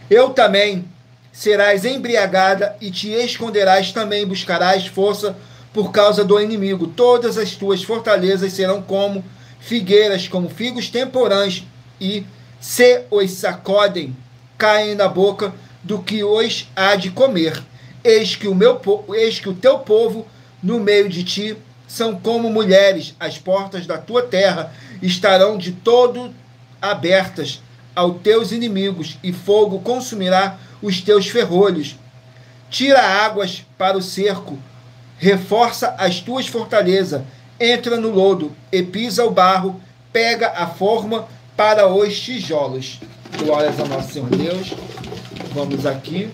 Eu também serás embriagada e te esconderás também, buscarás força por causa do inimigo. Todas as tuas fortalezas serão como figueiras, como figos temporãs, e se os sacodem, caem na boca do que os há de comer. Eis que o teu povo no meio de ti são como mulheres, as portas da tua terra estarão de todo abertas aos teus inimigos, e fogo consumirá os teus ferrolhos. Tira águas para o cerco, reforça as tuas fortalezas, entra no lodo e pisa o barro, pega a forma para os tijolos. Glórias ao nosso Senhor Deus. Vamos aqui.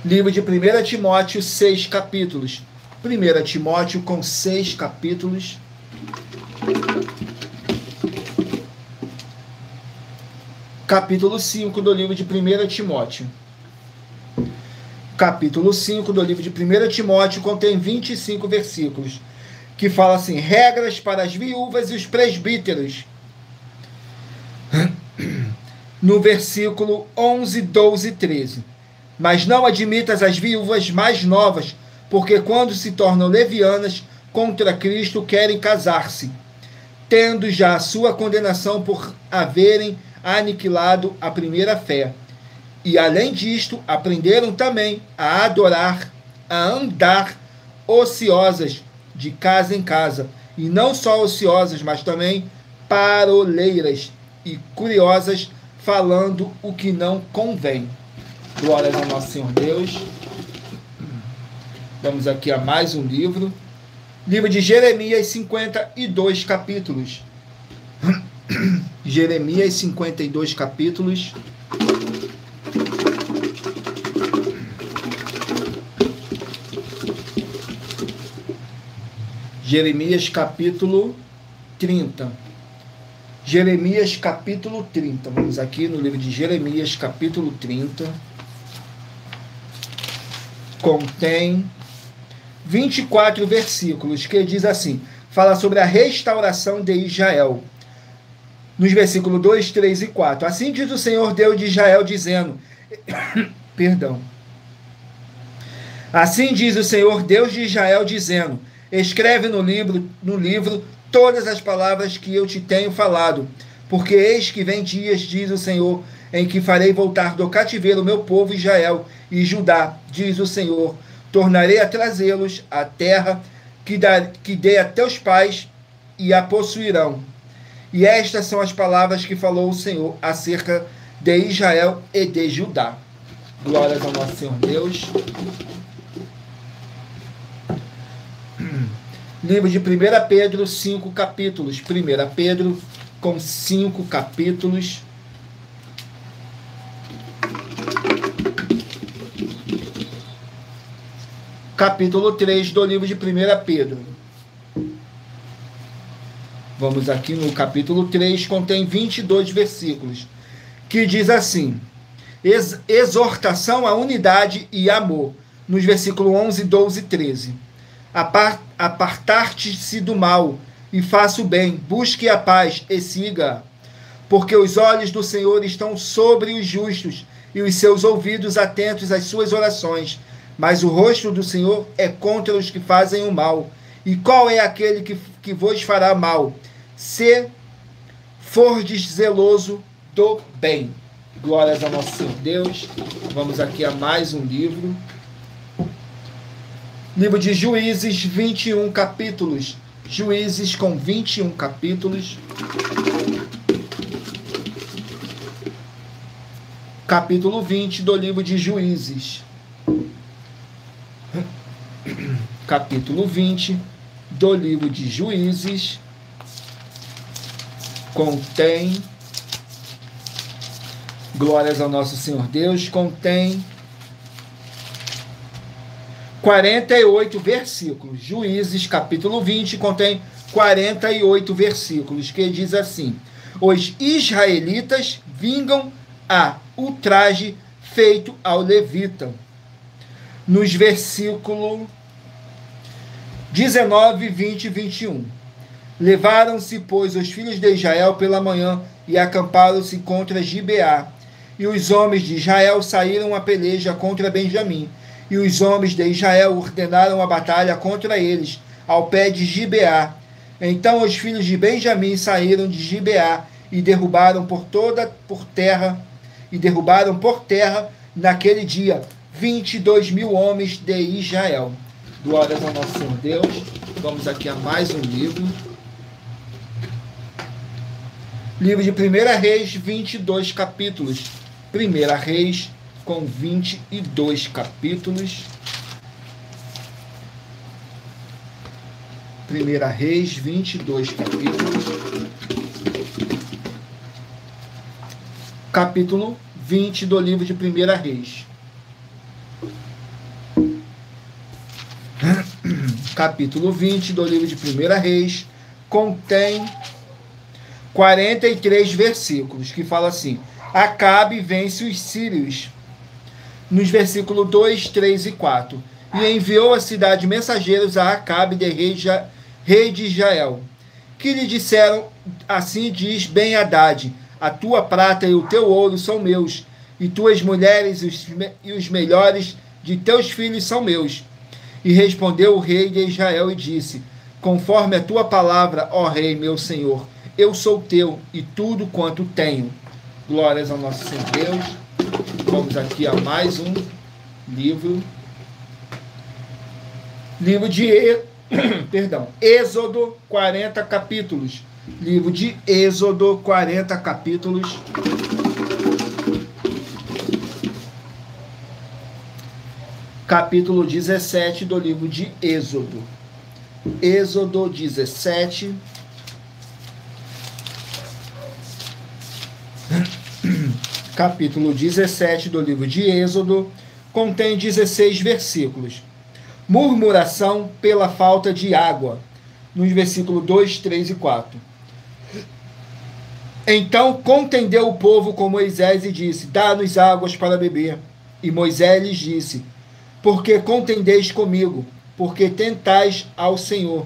Livro de 1 Timóteo, 6 capítulos. 1 Timóteo com 6 capítulos. Capítulo 5 do livro de 1 Timóteo. Capítulo 5 do livro de 1 Timóteo contém 25 versículos, que fala assim: regras para as viúvas e os presbíteros. No versículo 11, 12 e 13. Mas não admitas as viúvas mais novas, porque quando se tornam levianas contra Cristo, querem casar-se, tendo já a sua condenação por haverem aniquilado a primeira fé. E além disto, aprenderam também a adorar, a andar ociosas de casa em casa, e não só ociosas, mas também paroleiras e curiosas, falando o que não convém. Glórias ao nosso Senhor Deus. Vamos aqui a mais um livro. Livro de Jeremias, 52 capítulos. Jeremias, 52 capítulos. Jeremias capítulo 30. Jeremias capítulo 30. Vamos aqui no livro de Jeremias capítulo 30. Contém 24 versículos, que diz assim, fala sobre a restauração de Israel. Nos versículos 2, 3 e 4. Assim diz o Senhor Deus de Israel, dizendo... Perdão. Assim diz o Senhor Deus de Israel, dizendo... Escreve no livro todas as palavras que eu te tenho falado, porque eis que vem dias, diz o Senhor, em que farei voltar do cativeiro o meu povo Israel e Judá, diz o Senhor. Tornarei a trazê-los à terra que dei a teus pais e a possuirão. E estas são as palavras que falou o Senhor acerca de Israel e de Judá. Glórias ao nosso Senhor Deus. Livro de 1 Pedro, 5 capítulos. 1 Pedro com 5 capítulos. Capítulo 3 do livro de 1 Pedro. Vamos aqui no capítulo 3, contém 22 versículos, que diz assim, exortação à unidade e amor, nos versículos 11, 12 e 13. Apartar-te-se do mal e faça o bem, busque a paz e siga, porque os olhos do Senhor estão sobre os justos e os seus ouvidos atentos às suas orações, mas o rosto do Senhor é contra os que fazem o mal. E qual é aquele que vos fará mal, se fordes zeloso do bem? Glórias ao nosso Senhor Deus. Vamos aqui a mais um livro. Livro de Juízes, 21 capítulos. Juízes com 21 capítulos. Capítulo 20 do livro de Juízes. Capítulo 20 do livro de Juízes. Contém, glórias ao nosso Senhor Deus, contém 48 versículos. Juízes, capítulo 20, contém 48 versículos, que diz assim, os israelitas vingam a ultraje feito ao levita. Nos versículos 19, 20 e 21. Levaram-se, pois, os filhos de Israel pela manhã e acamparam-se contra Gibeá. E os homens de Israel saíram a peleja contra Benjamim. E os homens de Israel ordenaram a batalha contra eles, ao pé de Gibeá. Então os filhos de Benjamim saíram de Gibeá e derrubaram por terra naquele dia 22.000 homens de Israel. Glórias ao nosso Senhor Deus. Vamos aqui a mais um livro. Livro de 1 Reis, 22 capítulos. 1 Reis com 22 capítulos. 1 Reis, 22 capítulos. Capítulo 20 do livro de 1 Reis. Capítulo 20 do livro de 1 Reis contém 43 versículos, que fala assim, Acabe vence os sírios, nos versículos 2, 3 e 4, e enviou à cidade mensageiros a Acabe, rei de Israel, que lhe disseram, assim diz Ben-Hadad, a tua prata e o teu ouro são meus, e tuas mulheres e os melhores de teus filhos são meus. E respondeu o rei de Israel e disse, conforme a tua palavra, ó rei, meu senhor, eu sou teu e tudo quanto tenho. Glórias ao nosso Senhor Deus. Vamos aqui a mais um livro. Livro de Êxodo, 40 capítulos. Livro de Êxodo, 40 capítulos. Capítulo 17 do livro de Êxodo. Êxodo 17. Capítulo 17 do livro de Êxodo contém 16 versículos. Murmuração pela falta de água. nos versículos 2, 3 e 4. Então contendeu o povo com Moisés e disse: dá-nos águas para beber. E Moisés lhes disse: por que contendeis comigo? Porque tentais ao Senhor.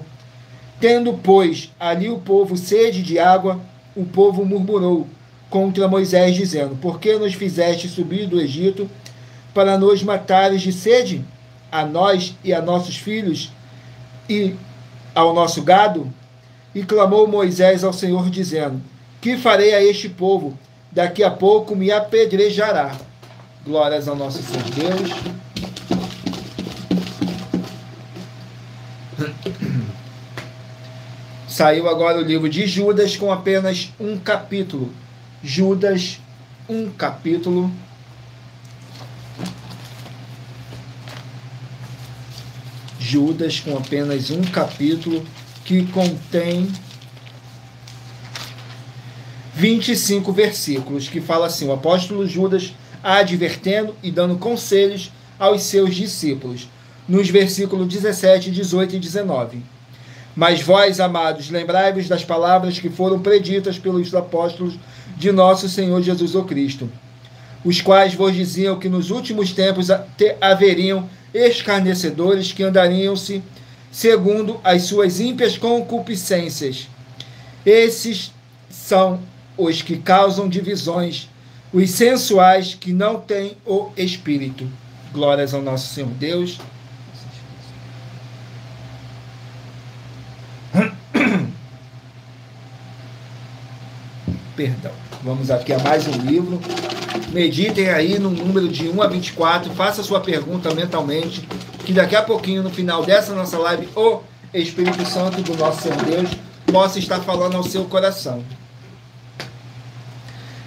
Tendo, pois, ali o povo sede de água, o povo murmurou contra Moisés, dizendo: por que nos fizeste subir do Egito para nos matares de sede, a nós e a nossos filhos e ao nosso gado? E clamou Moisés ao Senhor, dizendo: que farei a este povo? Daqui a pouco me apedrejará. Glórias ao nosso Senhor Deus. Saiu agora o livro de Judas com apenas um capítulo. Judas, um capítulo. Judas com apenas um capítulo que contém 25 versículos, que fala assim: o apóstolo Judas advertendo e dando conselhos aos seus discípulos, nos versículos 17, 18 e 19. Mas vós, amados, lembrai-vos das palavras que foram preditas pelos apóstolos de nosso Senhor Jesus o Cristo, os quais vos diziam que nos últimos tempos haveriam escarnecedores que andariam-se segundo as suas ímpias concupiscências. Esses são os que causam divisões, os sensuais que não têm o Espírito. Glórias ao nosso Senhor Deus. Perdão. Vamos aqui a mais um livro. Meditem aí no número de 1 a 24. Faça sua pergunta mentalmente, que daqui a pouquinho, no final dessa nossa live, o Espírito Santo do nosso Senhor Deus possa estar falando ao seu coração.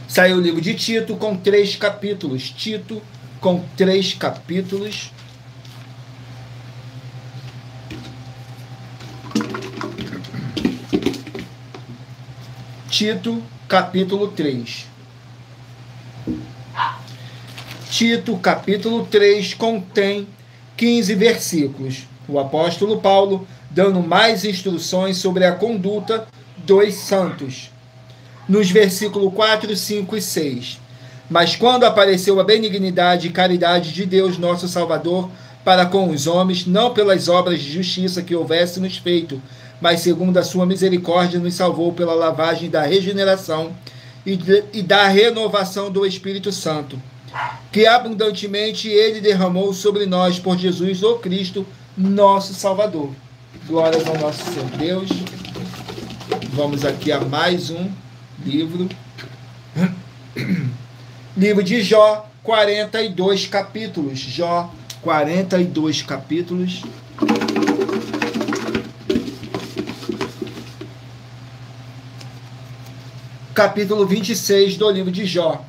Saiu o livro de Tito com 3 capítulos. Tito com 3 capítulos. Tito, capítulo 3. Tito, capítulo 3, contém 15 versículos. O apóstolo Paulo dando mais instruções sobre a conduta dos santos. Nos versículos 4, 5 e 6. Mas quando apareceu a benignidade e caridade de Deus, nosso Salvador, para com os homens, não pelas obras de justiça que houvésemos feito, mas segundo a sua misericórdia, nos salvou pela lavagem da regeneração e da renovação do Espírito Santo, que abundantemente ele derramou sobre nós por Jesus o Cristo, nosso Salvador. Glórias ao nosso Senhor Deus. Vamos aqui a mais um livro. Livro de Jó, 42 capítulos. Jó, 42 capítulos. Capítulo 26 do livro de Jó.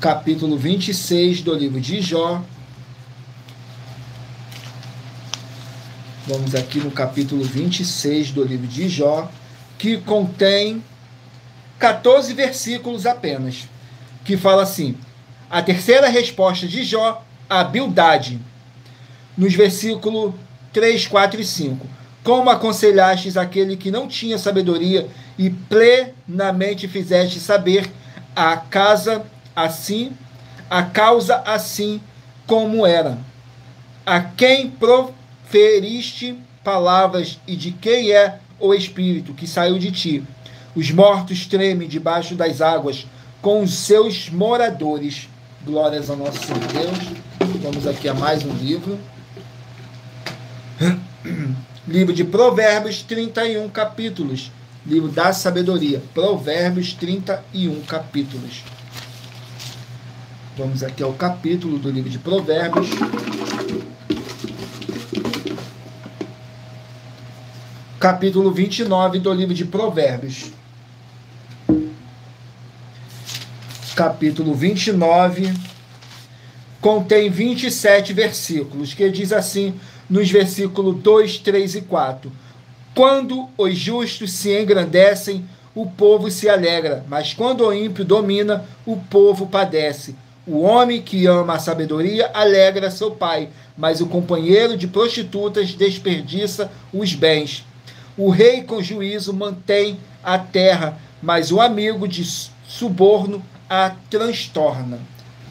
Capítulo 26 do livro de Jó. Vamos aqui no capítulo 26 do livro de Jó, que contém 14 versículos apenas, que fala assim: a terceira resposta de Jó a Bildade, nos versículos 3, 4 e 5. Como aconselhastes aquele que não tinha sabedoria e plenamente fizeste saber a causa assim como era? A quem proferiste palavras e de quem é o Espírito que saiu de ti? Os mortos tremem debaixo das águas com os seus moradores. Glórias ao nosso Senhor Deus. Vamos aqui a mais um livro. Livro de Provérbios, 31 capítulos. Livro da sabedoria. Provérbios, 31 capítulos. Vamos aqui ao capítulo do livro de Provérbios. Capítulo 29 do livro de Provérbios. Capítulo 29 contém 27 versículos, que diz assim, nos versículos 2, 3 e 4. Quando os justos se engrandecem, o povo se alegra, mas quando o ímpio domina, o povo padece. O homem que ama a sabedoria alegra seu pai, mas o companheiro de prostitutas desperdiça os bens. O rei com juízo mantém a terra, mas o amigo de suborno a transtorna.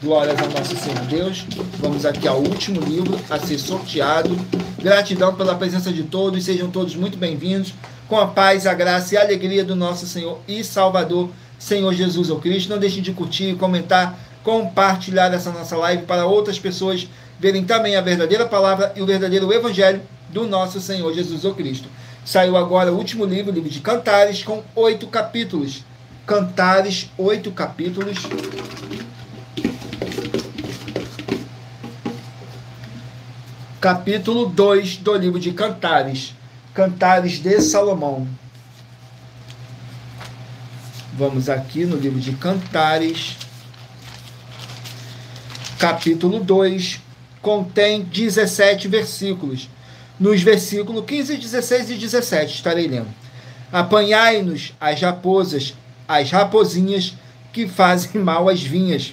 Glórias ao nosso Senhor Deus. Vamos aqui ao último livro a ser sorteado. Gratidão pela presença de todos. Sejam todos muito bem-vindos. Com a paz, a graça e a alegria do nosso Senhor e Salvador, Senhor Jesus ou Cristo. Não deixem de curtir, comentar, compartilhar essa nossa live para outras pessoas verem também a verdadeira palavra e o verdadeiro evangelho do nosso Senhor Jesus ou Cristo. Saiu agora o último livro, o livro de Cantares, com 8 capítulos. Cantares, 8 capítulos. Capítulo 2 do livro de Cantares. Cantares de Salomão. Vamos aqui no livro de Cantares. Capítulo 2. Contém 17 versículos. Nos versículos 15, 16 e 17 estarei lendo. Apanhai-nos as raposas, as rapozinhas que fazem mal às vinhas,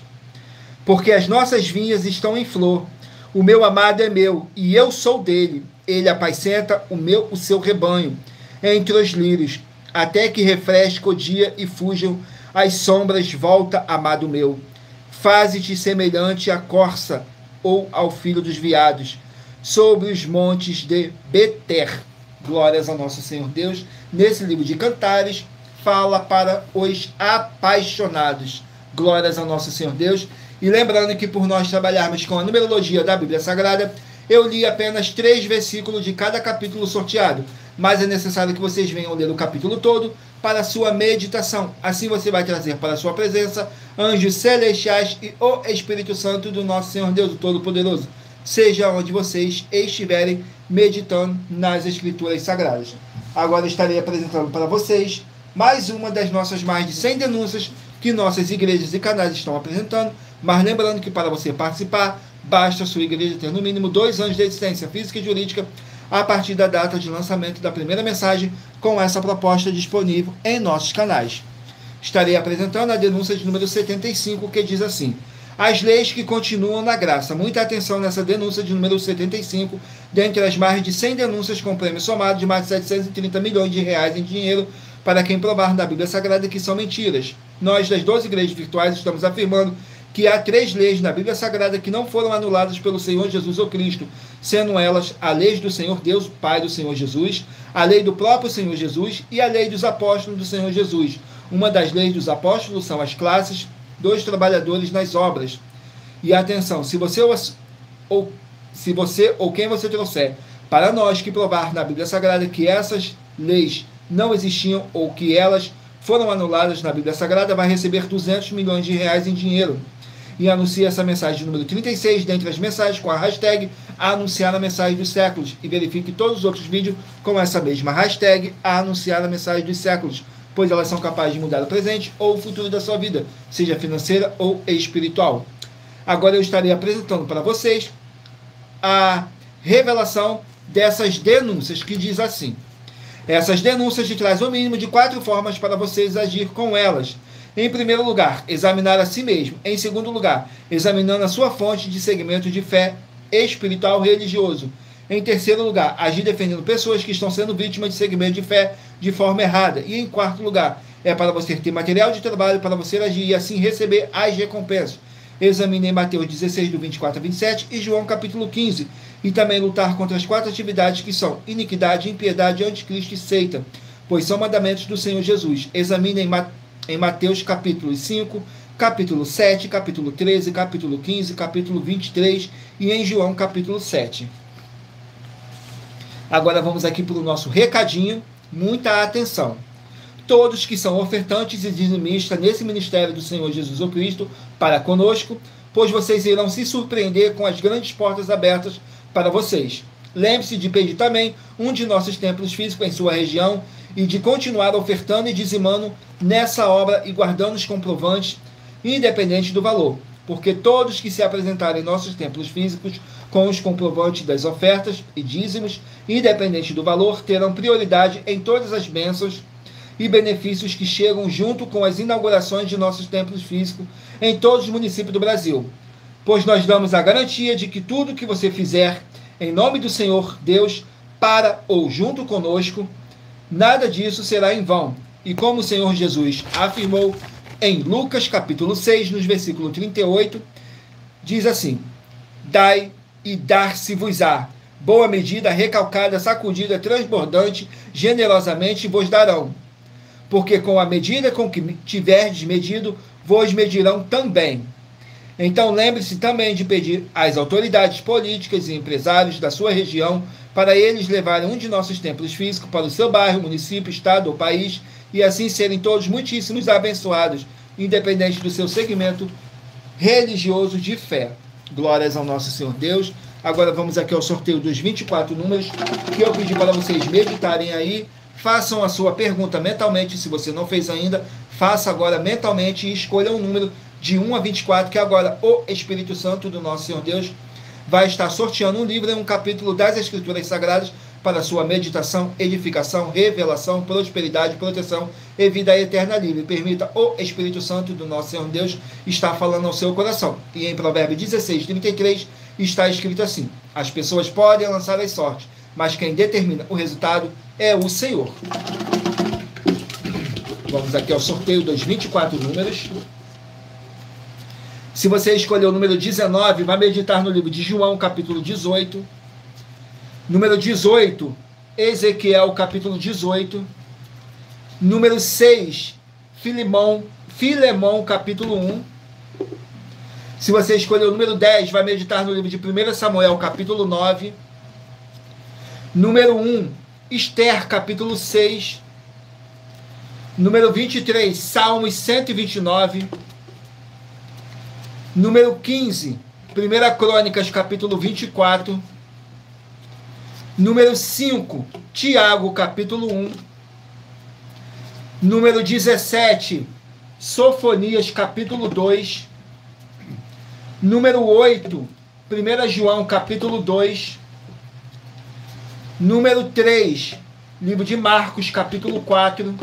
porque as nossas vinhas estão em flor. O meu amado é meu, e eu sou dele. Ele apacenta o seu rebanho entre os lírios, até que refresque o dia e fujam as sombras. Volta, amado meu. Faze-te semelhante à corça ou ao filho dos veados, sobre os montes de Beter. Glórias ao nosso Senhor Deus. Nesse livro de Cantares, fala para os apaixonados. Glórias ao nosso Senhor Deus. E lembrando que por nós trabalharmos com a numerologia da Bíblia Sagrada, eu li apenas 3 versículos de cada capítulo sorteado, mas é necessário que vocês venham ler o capítulo todo para a sua meditação. Assim você vai trazer para a sua presença anjos celestiais e o Espírito Santo do nosso Senhor Deus, o Todo-Poderoso, seja onde vocês estiverem meditando nas Escrituras Sagradas. Agora estarei apresentando para vocês mais uma das nossas mais de 100 denúncias que nossas igrejas e canais estão apresentando, mas lembrando que para você participar, basta a sua igreja ter no mínimo 2 anos de existência física e jurídica a partir da data de lançamento da primeira mensagem com essa proposta disponível em nossos canais. Estarei apresentando a denúncia de número 75, que diz assim: as leis que continuam na graça. Muita atenção nessa denúncia de número 75, dentre as mais de 100 denúncias com prêmio somado de mais de 730 milhões de reais em dinheiro para quem provar na Bíblia Sagrada que são mentiras. Nós, das 12 igrejas virtuais, estamos afirmando que há 3 leis na Bíblia Sagrada que não foram anuladas pelo Senhor Jesus ou Cristo, sendo elas a lei do Senhor Deus, Pai do Senhor Jesus, a lei do próprio Senhor Jesus e a lei dos apóstolos do Senhor Jesus. Uma das leis dos apóstolos são as classes dos trabalhadores nas obras. E atenção, se você ou quem você trouxer para nós que provar na Bíblia Sagrada que essas leis não existiam ou que elas foram anuladas na Bíblia Sagrada, vai receber 200 milhões de reais em dinheiro. E anuncia essa mensagem número 36, dentre as mensagens, com a hashtag anunciar a mensagem dos séculos. E verifique todos os outros vídeos com essa mesma hashtag anunciar a mensagem dos séculos, pois elas são capazes de mudar o presente ou o futuro da sua vida, seja financeira ou espiritual. Agora eu estarei apresentando para vocês a revelação dessas denúncias, que diz assim: essas denúncias te trazem o mínimo de 4 formas para vocês agir com elas. Em primeiro lugar, examinar a si mesmo. Em segundo lugar, examinando a sua fonte de segmento de fé espiritual religioso. Em terceiro lugar, agir defendendo pessoas que estão sendo vítimas de segmento de fé de forma errada. E em quarto lugar, é para você ter material de trabalho para você agir e assim receber as recompensas. Examine Mateus 16, do 24 a 27 e João capítulo 15. E também lutar contra as 4 atividades que são iniquidade, impiedade, anticristo e seita, pois são mandamentos do Senhor Jesus. Examine em Mateus capítulo 5, capítulo 7, capítulo 13, capítulo 15, capítulo 23 e em João capítulo 7. Agora vamos aqui para o nosso recadinho. Muita atenção. Todos que são ofertantes e dizimistas nesse ministério do Senhor Jesus ou Cristo para conosco, pois vocês irão se surpreender com as grandes portas abertas para vocês. Lembre-se de pedir também um de nossos templos físicos em sua região e de continuar ofertando e dizimando nessa obra e guardando os comprovantes, independente do valor, porque todos que se apresentarem em nossos templos físicos com os comprovantes das ofertas e dízimos, independente do valor, terão prioridade em todas as bênçãos e benefícios que chegam junto com as inaugurações de nossos templos físicos em todos os municípios do Brasil. Pois nós damos a garantia de que tudo que você fizer em nome do Senhor Deus, para ou junto conosco, nada disso será em vão. E como o Senhor Jesus afirmou em Lucas capítulo 6, nos versículos 38, diz assim: dai e dar-se-vos-á, boa medida, recalcada, sacudida, transbordante, generosamente vos darão. Porque com a medida com que tiverdes medido, vos medirão também. Então lembre-se também de pedir às autoridades políticas e empresários da sua região para eles levarem um de nossos templos físicos para o seu bairro, município, estado ou país, e assim serem todos muitíssimos abençoados, independente do seu segmento religioso de fé. Glórias ao nosso Senhor Deus. Agora vamos aqui ao sorteio dos 24 números, que eu pedi para vocês meditarem aí. Façam a sua pergunta mentalmente, se você não fez ainda, faça agora mentalmente e escolha um número de 1 a 24, que agora o Espírito Santo do nosso Senhor Deus vai estar sorteando um livro em um capítulo das Escrituras Sagradas para sua meditação, edificação, revelação, prosperidade, proteção e vida eterna livre. Permita o Espírito Santo do nosso Senhor Deus estar falando ao seu coração. E em Provérbios 16, 33 está escrito assim: as pessoas podem lançar as sortes, mas quem determina o resultado é o Senhor. Vamos aqui ao sorteio dos 24 números. Se você escolher o número 19, vai meditar no livro de João, capítulo 18. Número 18, Ezequiel, capítulo 18. Número 6, Filemão, capítulo 1. Se você escolher o número 10, vai meditar no livro de 1 Samuel, capítulo 9. Número 1, Esther, capítulo 6. Número 23, Salmos 129. Número 15, 1 Crônicas, capítulo 24. Número 5, Tiago, capítulo 1. Número 17, Sofonias, capítulo 2. Número 8, 1 João, capítulo 2. Número 3, livro de Marcos, capítulo 4.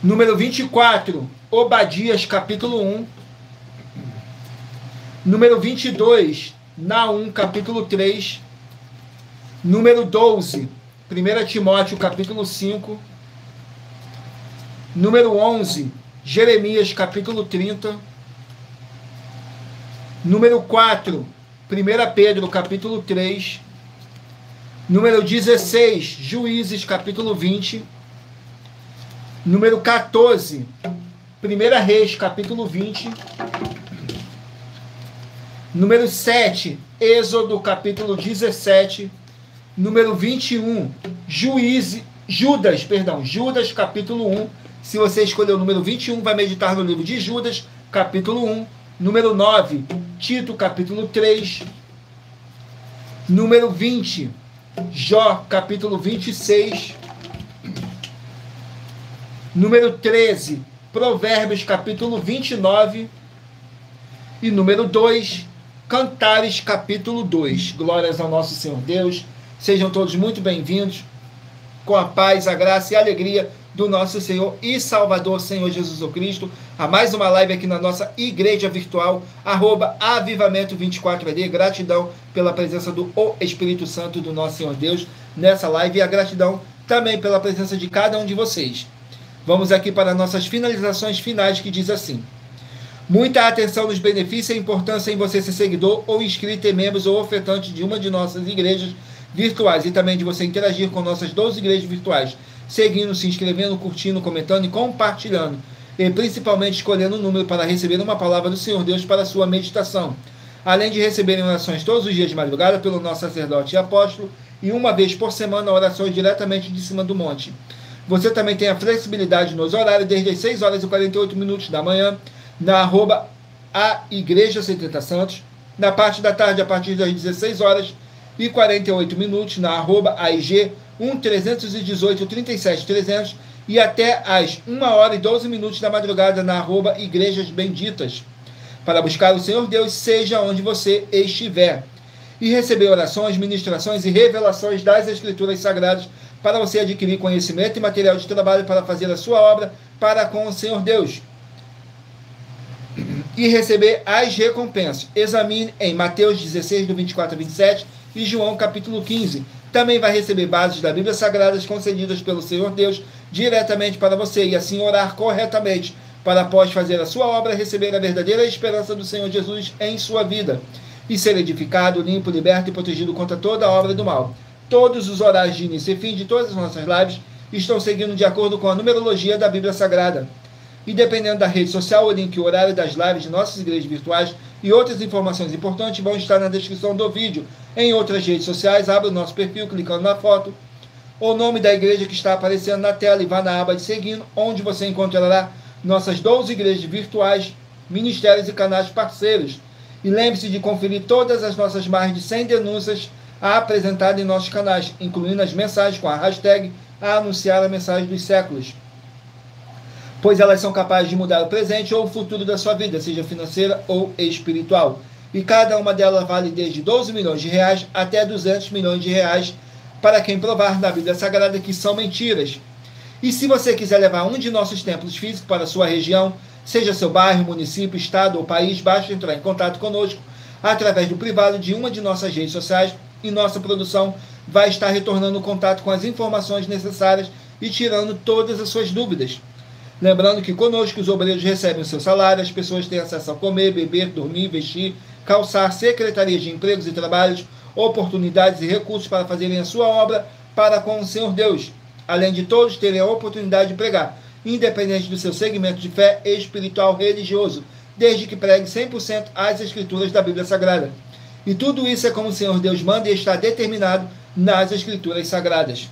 Número 24, Obadias, capítulo 1. Número 22, Naum, capítulo 3. Número 12, 1 Timóteo, capítulo 5. Número 11, Jeremias, capítulo 30. Número 4, 1 Pedro, capítulo 3. Número 16, Juízes, capítulo 20. Número 14, 1 Reis, capítulo 20. Número 7, Êxodo, capítulo 17. Número 21, Judas, capítulo 1. Se você escolher o número 21, vai meditar no livro de Judas, capítulo 1. Número 9, Tito, capítulo 3. Número 20, Jó, capítulo 26. Número 13, Provérbios, capítulo 29. E número 2, Cantares, capítulo 2. Glórias ao nosso Senhor Deus. Sejam todos muito bem-vindos, com a paz, a graça e a alegria do nosso Senhor e Salvador, Senhor Jesus Cristo, a mais uma live aqui na nossa igreja virtual, @avivamento24AD. Gratidão pela presença do Espírito Santo do nosso Senhor Deus nessa live, e a gratidão também pela presença de cada um de vocês. Vamos aqui para nossas finalizações finais, que diz assim: muita atenção nos benefícios e a importância em você ser seguidor ou inscrito em membros ou ofertante de uma de nossas igrejas virtuais, e também de você interagir com nossas 12 igrejas virtuais, seguindo, se inscrevendo, curtindo, comentando e compartilhando, e principalmente escolhendo um número para receber uma palavra do Senhor Deus para a sua meditação, além de receberem orações todos os dias de madrugada pelo nosso sacerdote e apóstolo, e uma vez por semana orações diretamente de cima do monte. Você também tem a flexibilidade nos horários desde as 6 horas e 48 minutos da manhã, na @a Igreja 70 Santos, na parte da tarde a partir das 16 horas e 48 minutos, na @AIG 1318 37 300, e até às 1 hora e 12 minutos da madrugada na @Igrejas Benditas, para buscar o Senhor Deus, seja onde você estiver. e receber orações, ministrações e revelações das Escrituras Sagradas para você adquirir conhecimento e material de trabalho para fazer a sua obra para com o Senhor Deus e receber as recompensas. Examine em Mateus 16, do 24 a 27 e João capítulo 15. Também vai receber bases da Bíblia Sagradas concedidas pelo Senhor Deus diretamente para você e assim orar corretamente para, após fazer a sua obra, receber a verdadeira esperança do Senhor Jesus em sua vida e ser edificado, limpo, liberto e protegido contra toda a obra do mal. Todos os horários de início e fim de todas as nossas lives estão seguindo de acordo com a numerologia da Bíblia Sagrada. E dependendo da rede social, o link e o horário das lives de nossas igrejas virtuais e outras informações importantes vão estar na descrição do vídeo. Em outras redes sociais, abra o nosso perfil clicando na foto, o nome da igreja que está aparecendo na tela e vá na aba de seguindo, onde você encontrará nossas 12 igrejas virtuais, ministérios e canais parceiros. E lembre-se de conferir todas as nossas mais de 100 denúncias apresentadas em nossos canais, incluindo as mensagens com a hashtag a anunciar a mensagem dos séculos, pois elas são capazes de mudar o presente ou o futuro da sua vida, seja financeira ou espiritual. E cada uma delas vale desde 12 milhões de reais até 200 milhões de reais para quem provar na Bíblia Sagrada que são mentiras. E se você quiser levar um de nossos templos físicos para a sua região, seja seu bairro, município, estado ou país, basta entrar em contato conosco através do privado de uma de nossas redes sociais e nossa produção vai estar retornando o contato com as informações necessárias e tirando todas as suas dúvidas. Lembrando que conosco os obreiros recebem o seu salário, as pessoas têm acesso a comer, beber, dormir, vestir, calçar, secretarias de empregos e trabalhos, oportunidades e recursos para fazerem a sua obra para com o Senhor Deus, além de todos terem a oportunidade de pregar, independente do seu segmento de fé espiritual religioso, desde que pregue 100% as Escrituras da Bíblia Sagrada. E tudo isso é como o Senhor Deus manda e está determinado nas Escrituras Sagradas.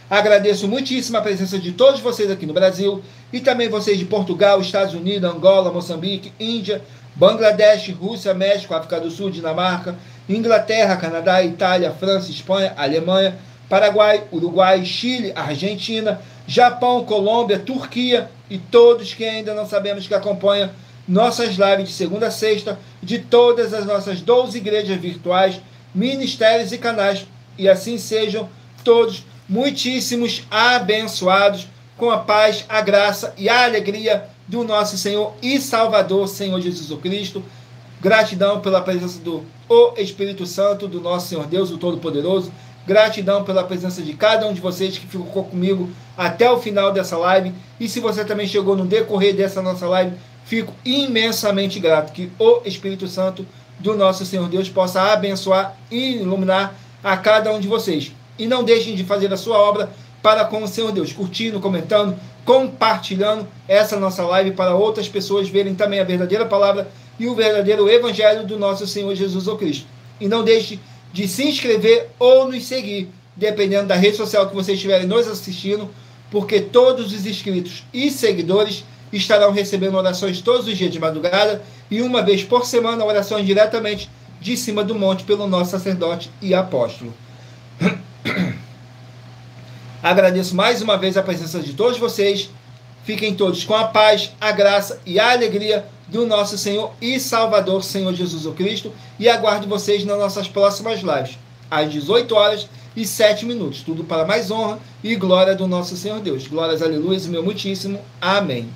Agradeço muitíssimo a presença de todos vocês aqui no Brasil e também vocês de Portugal, Estados Unidos, Angola, Moçambique, Índia, Bangladesh, Rússia, México, África do Sul, Dinamarca, Inglaterra, Canadá, Itália, França, Espanha, Alemanha, Paraguai, Uruguai, Chile, Argentina, Japão, Colômbia, Turquia e todos que ainda não sabemos que acompanham nossas lives de segunda a sexta de todas as nossas 12 igrejas virtuais, ministérios e canais. E assim sejam todos muitíssimos abençoados com a paz, a graça e a alegria do nosso Senhor e Salvador, Senhor Jesus Cristo. Gratidão pela presença do Espírito Santo, do nosso Senhor Deus, o Todo-Poderoso. Gratidão pela presença de cada um de vocês que ficou comigo até o final dessa live. E se você também chegou no decorrer dessa nossa live, fico imensamente grato que o Espírito Santo do nosso Senhor Deus possa abençoar e iluminar a cada um de vocês. E não deixem de fazer a sua obra para com o Senhor Deus, curtindo, comentando, compartilhando essa nossa live para outras pessoas verem também a verdadeira palavra e o verdadeiro evangelho do nosso Senhor Jesus Cristo. E não deixe de se inscrever ou nos seguir, dependendo da rede social que vocês estiverem nos assistindo, porque todos os inscritos e seguidores estarão recebendo orações todos os dias de madrugada e uma vez por semana orações diretamente de cima do monte pelo nosso sacerdote e apóstolo. Agradeço mais uma vez a presença de todos vocês. Fiquem todos com a paz, a graça e a alegria do nosso Senhor e Salvador, Senhor Jesus Cristo, e aguardo vocês nas nossas próximas lives, às 18h07, tudo para mais honra e glória do nosso Senhor Deus. Glórias, aleluias, meu muitíssimo. Amém.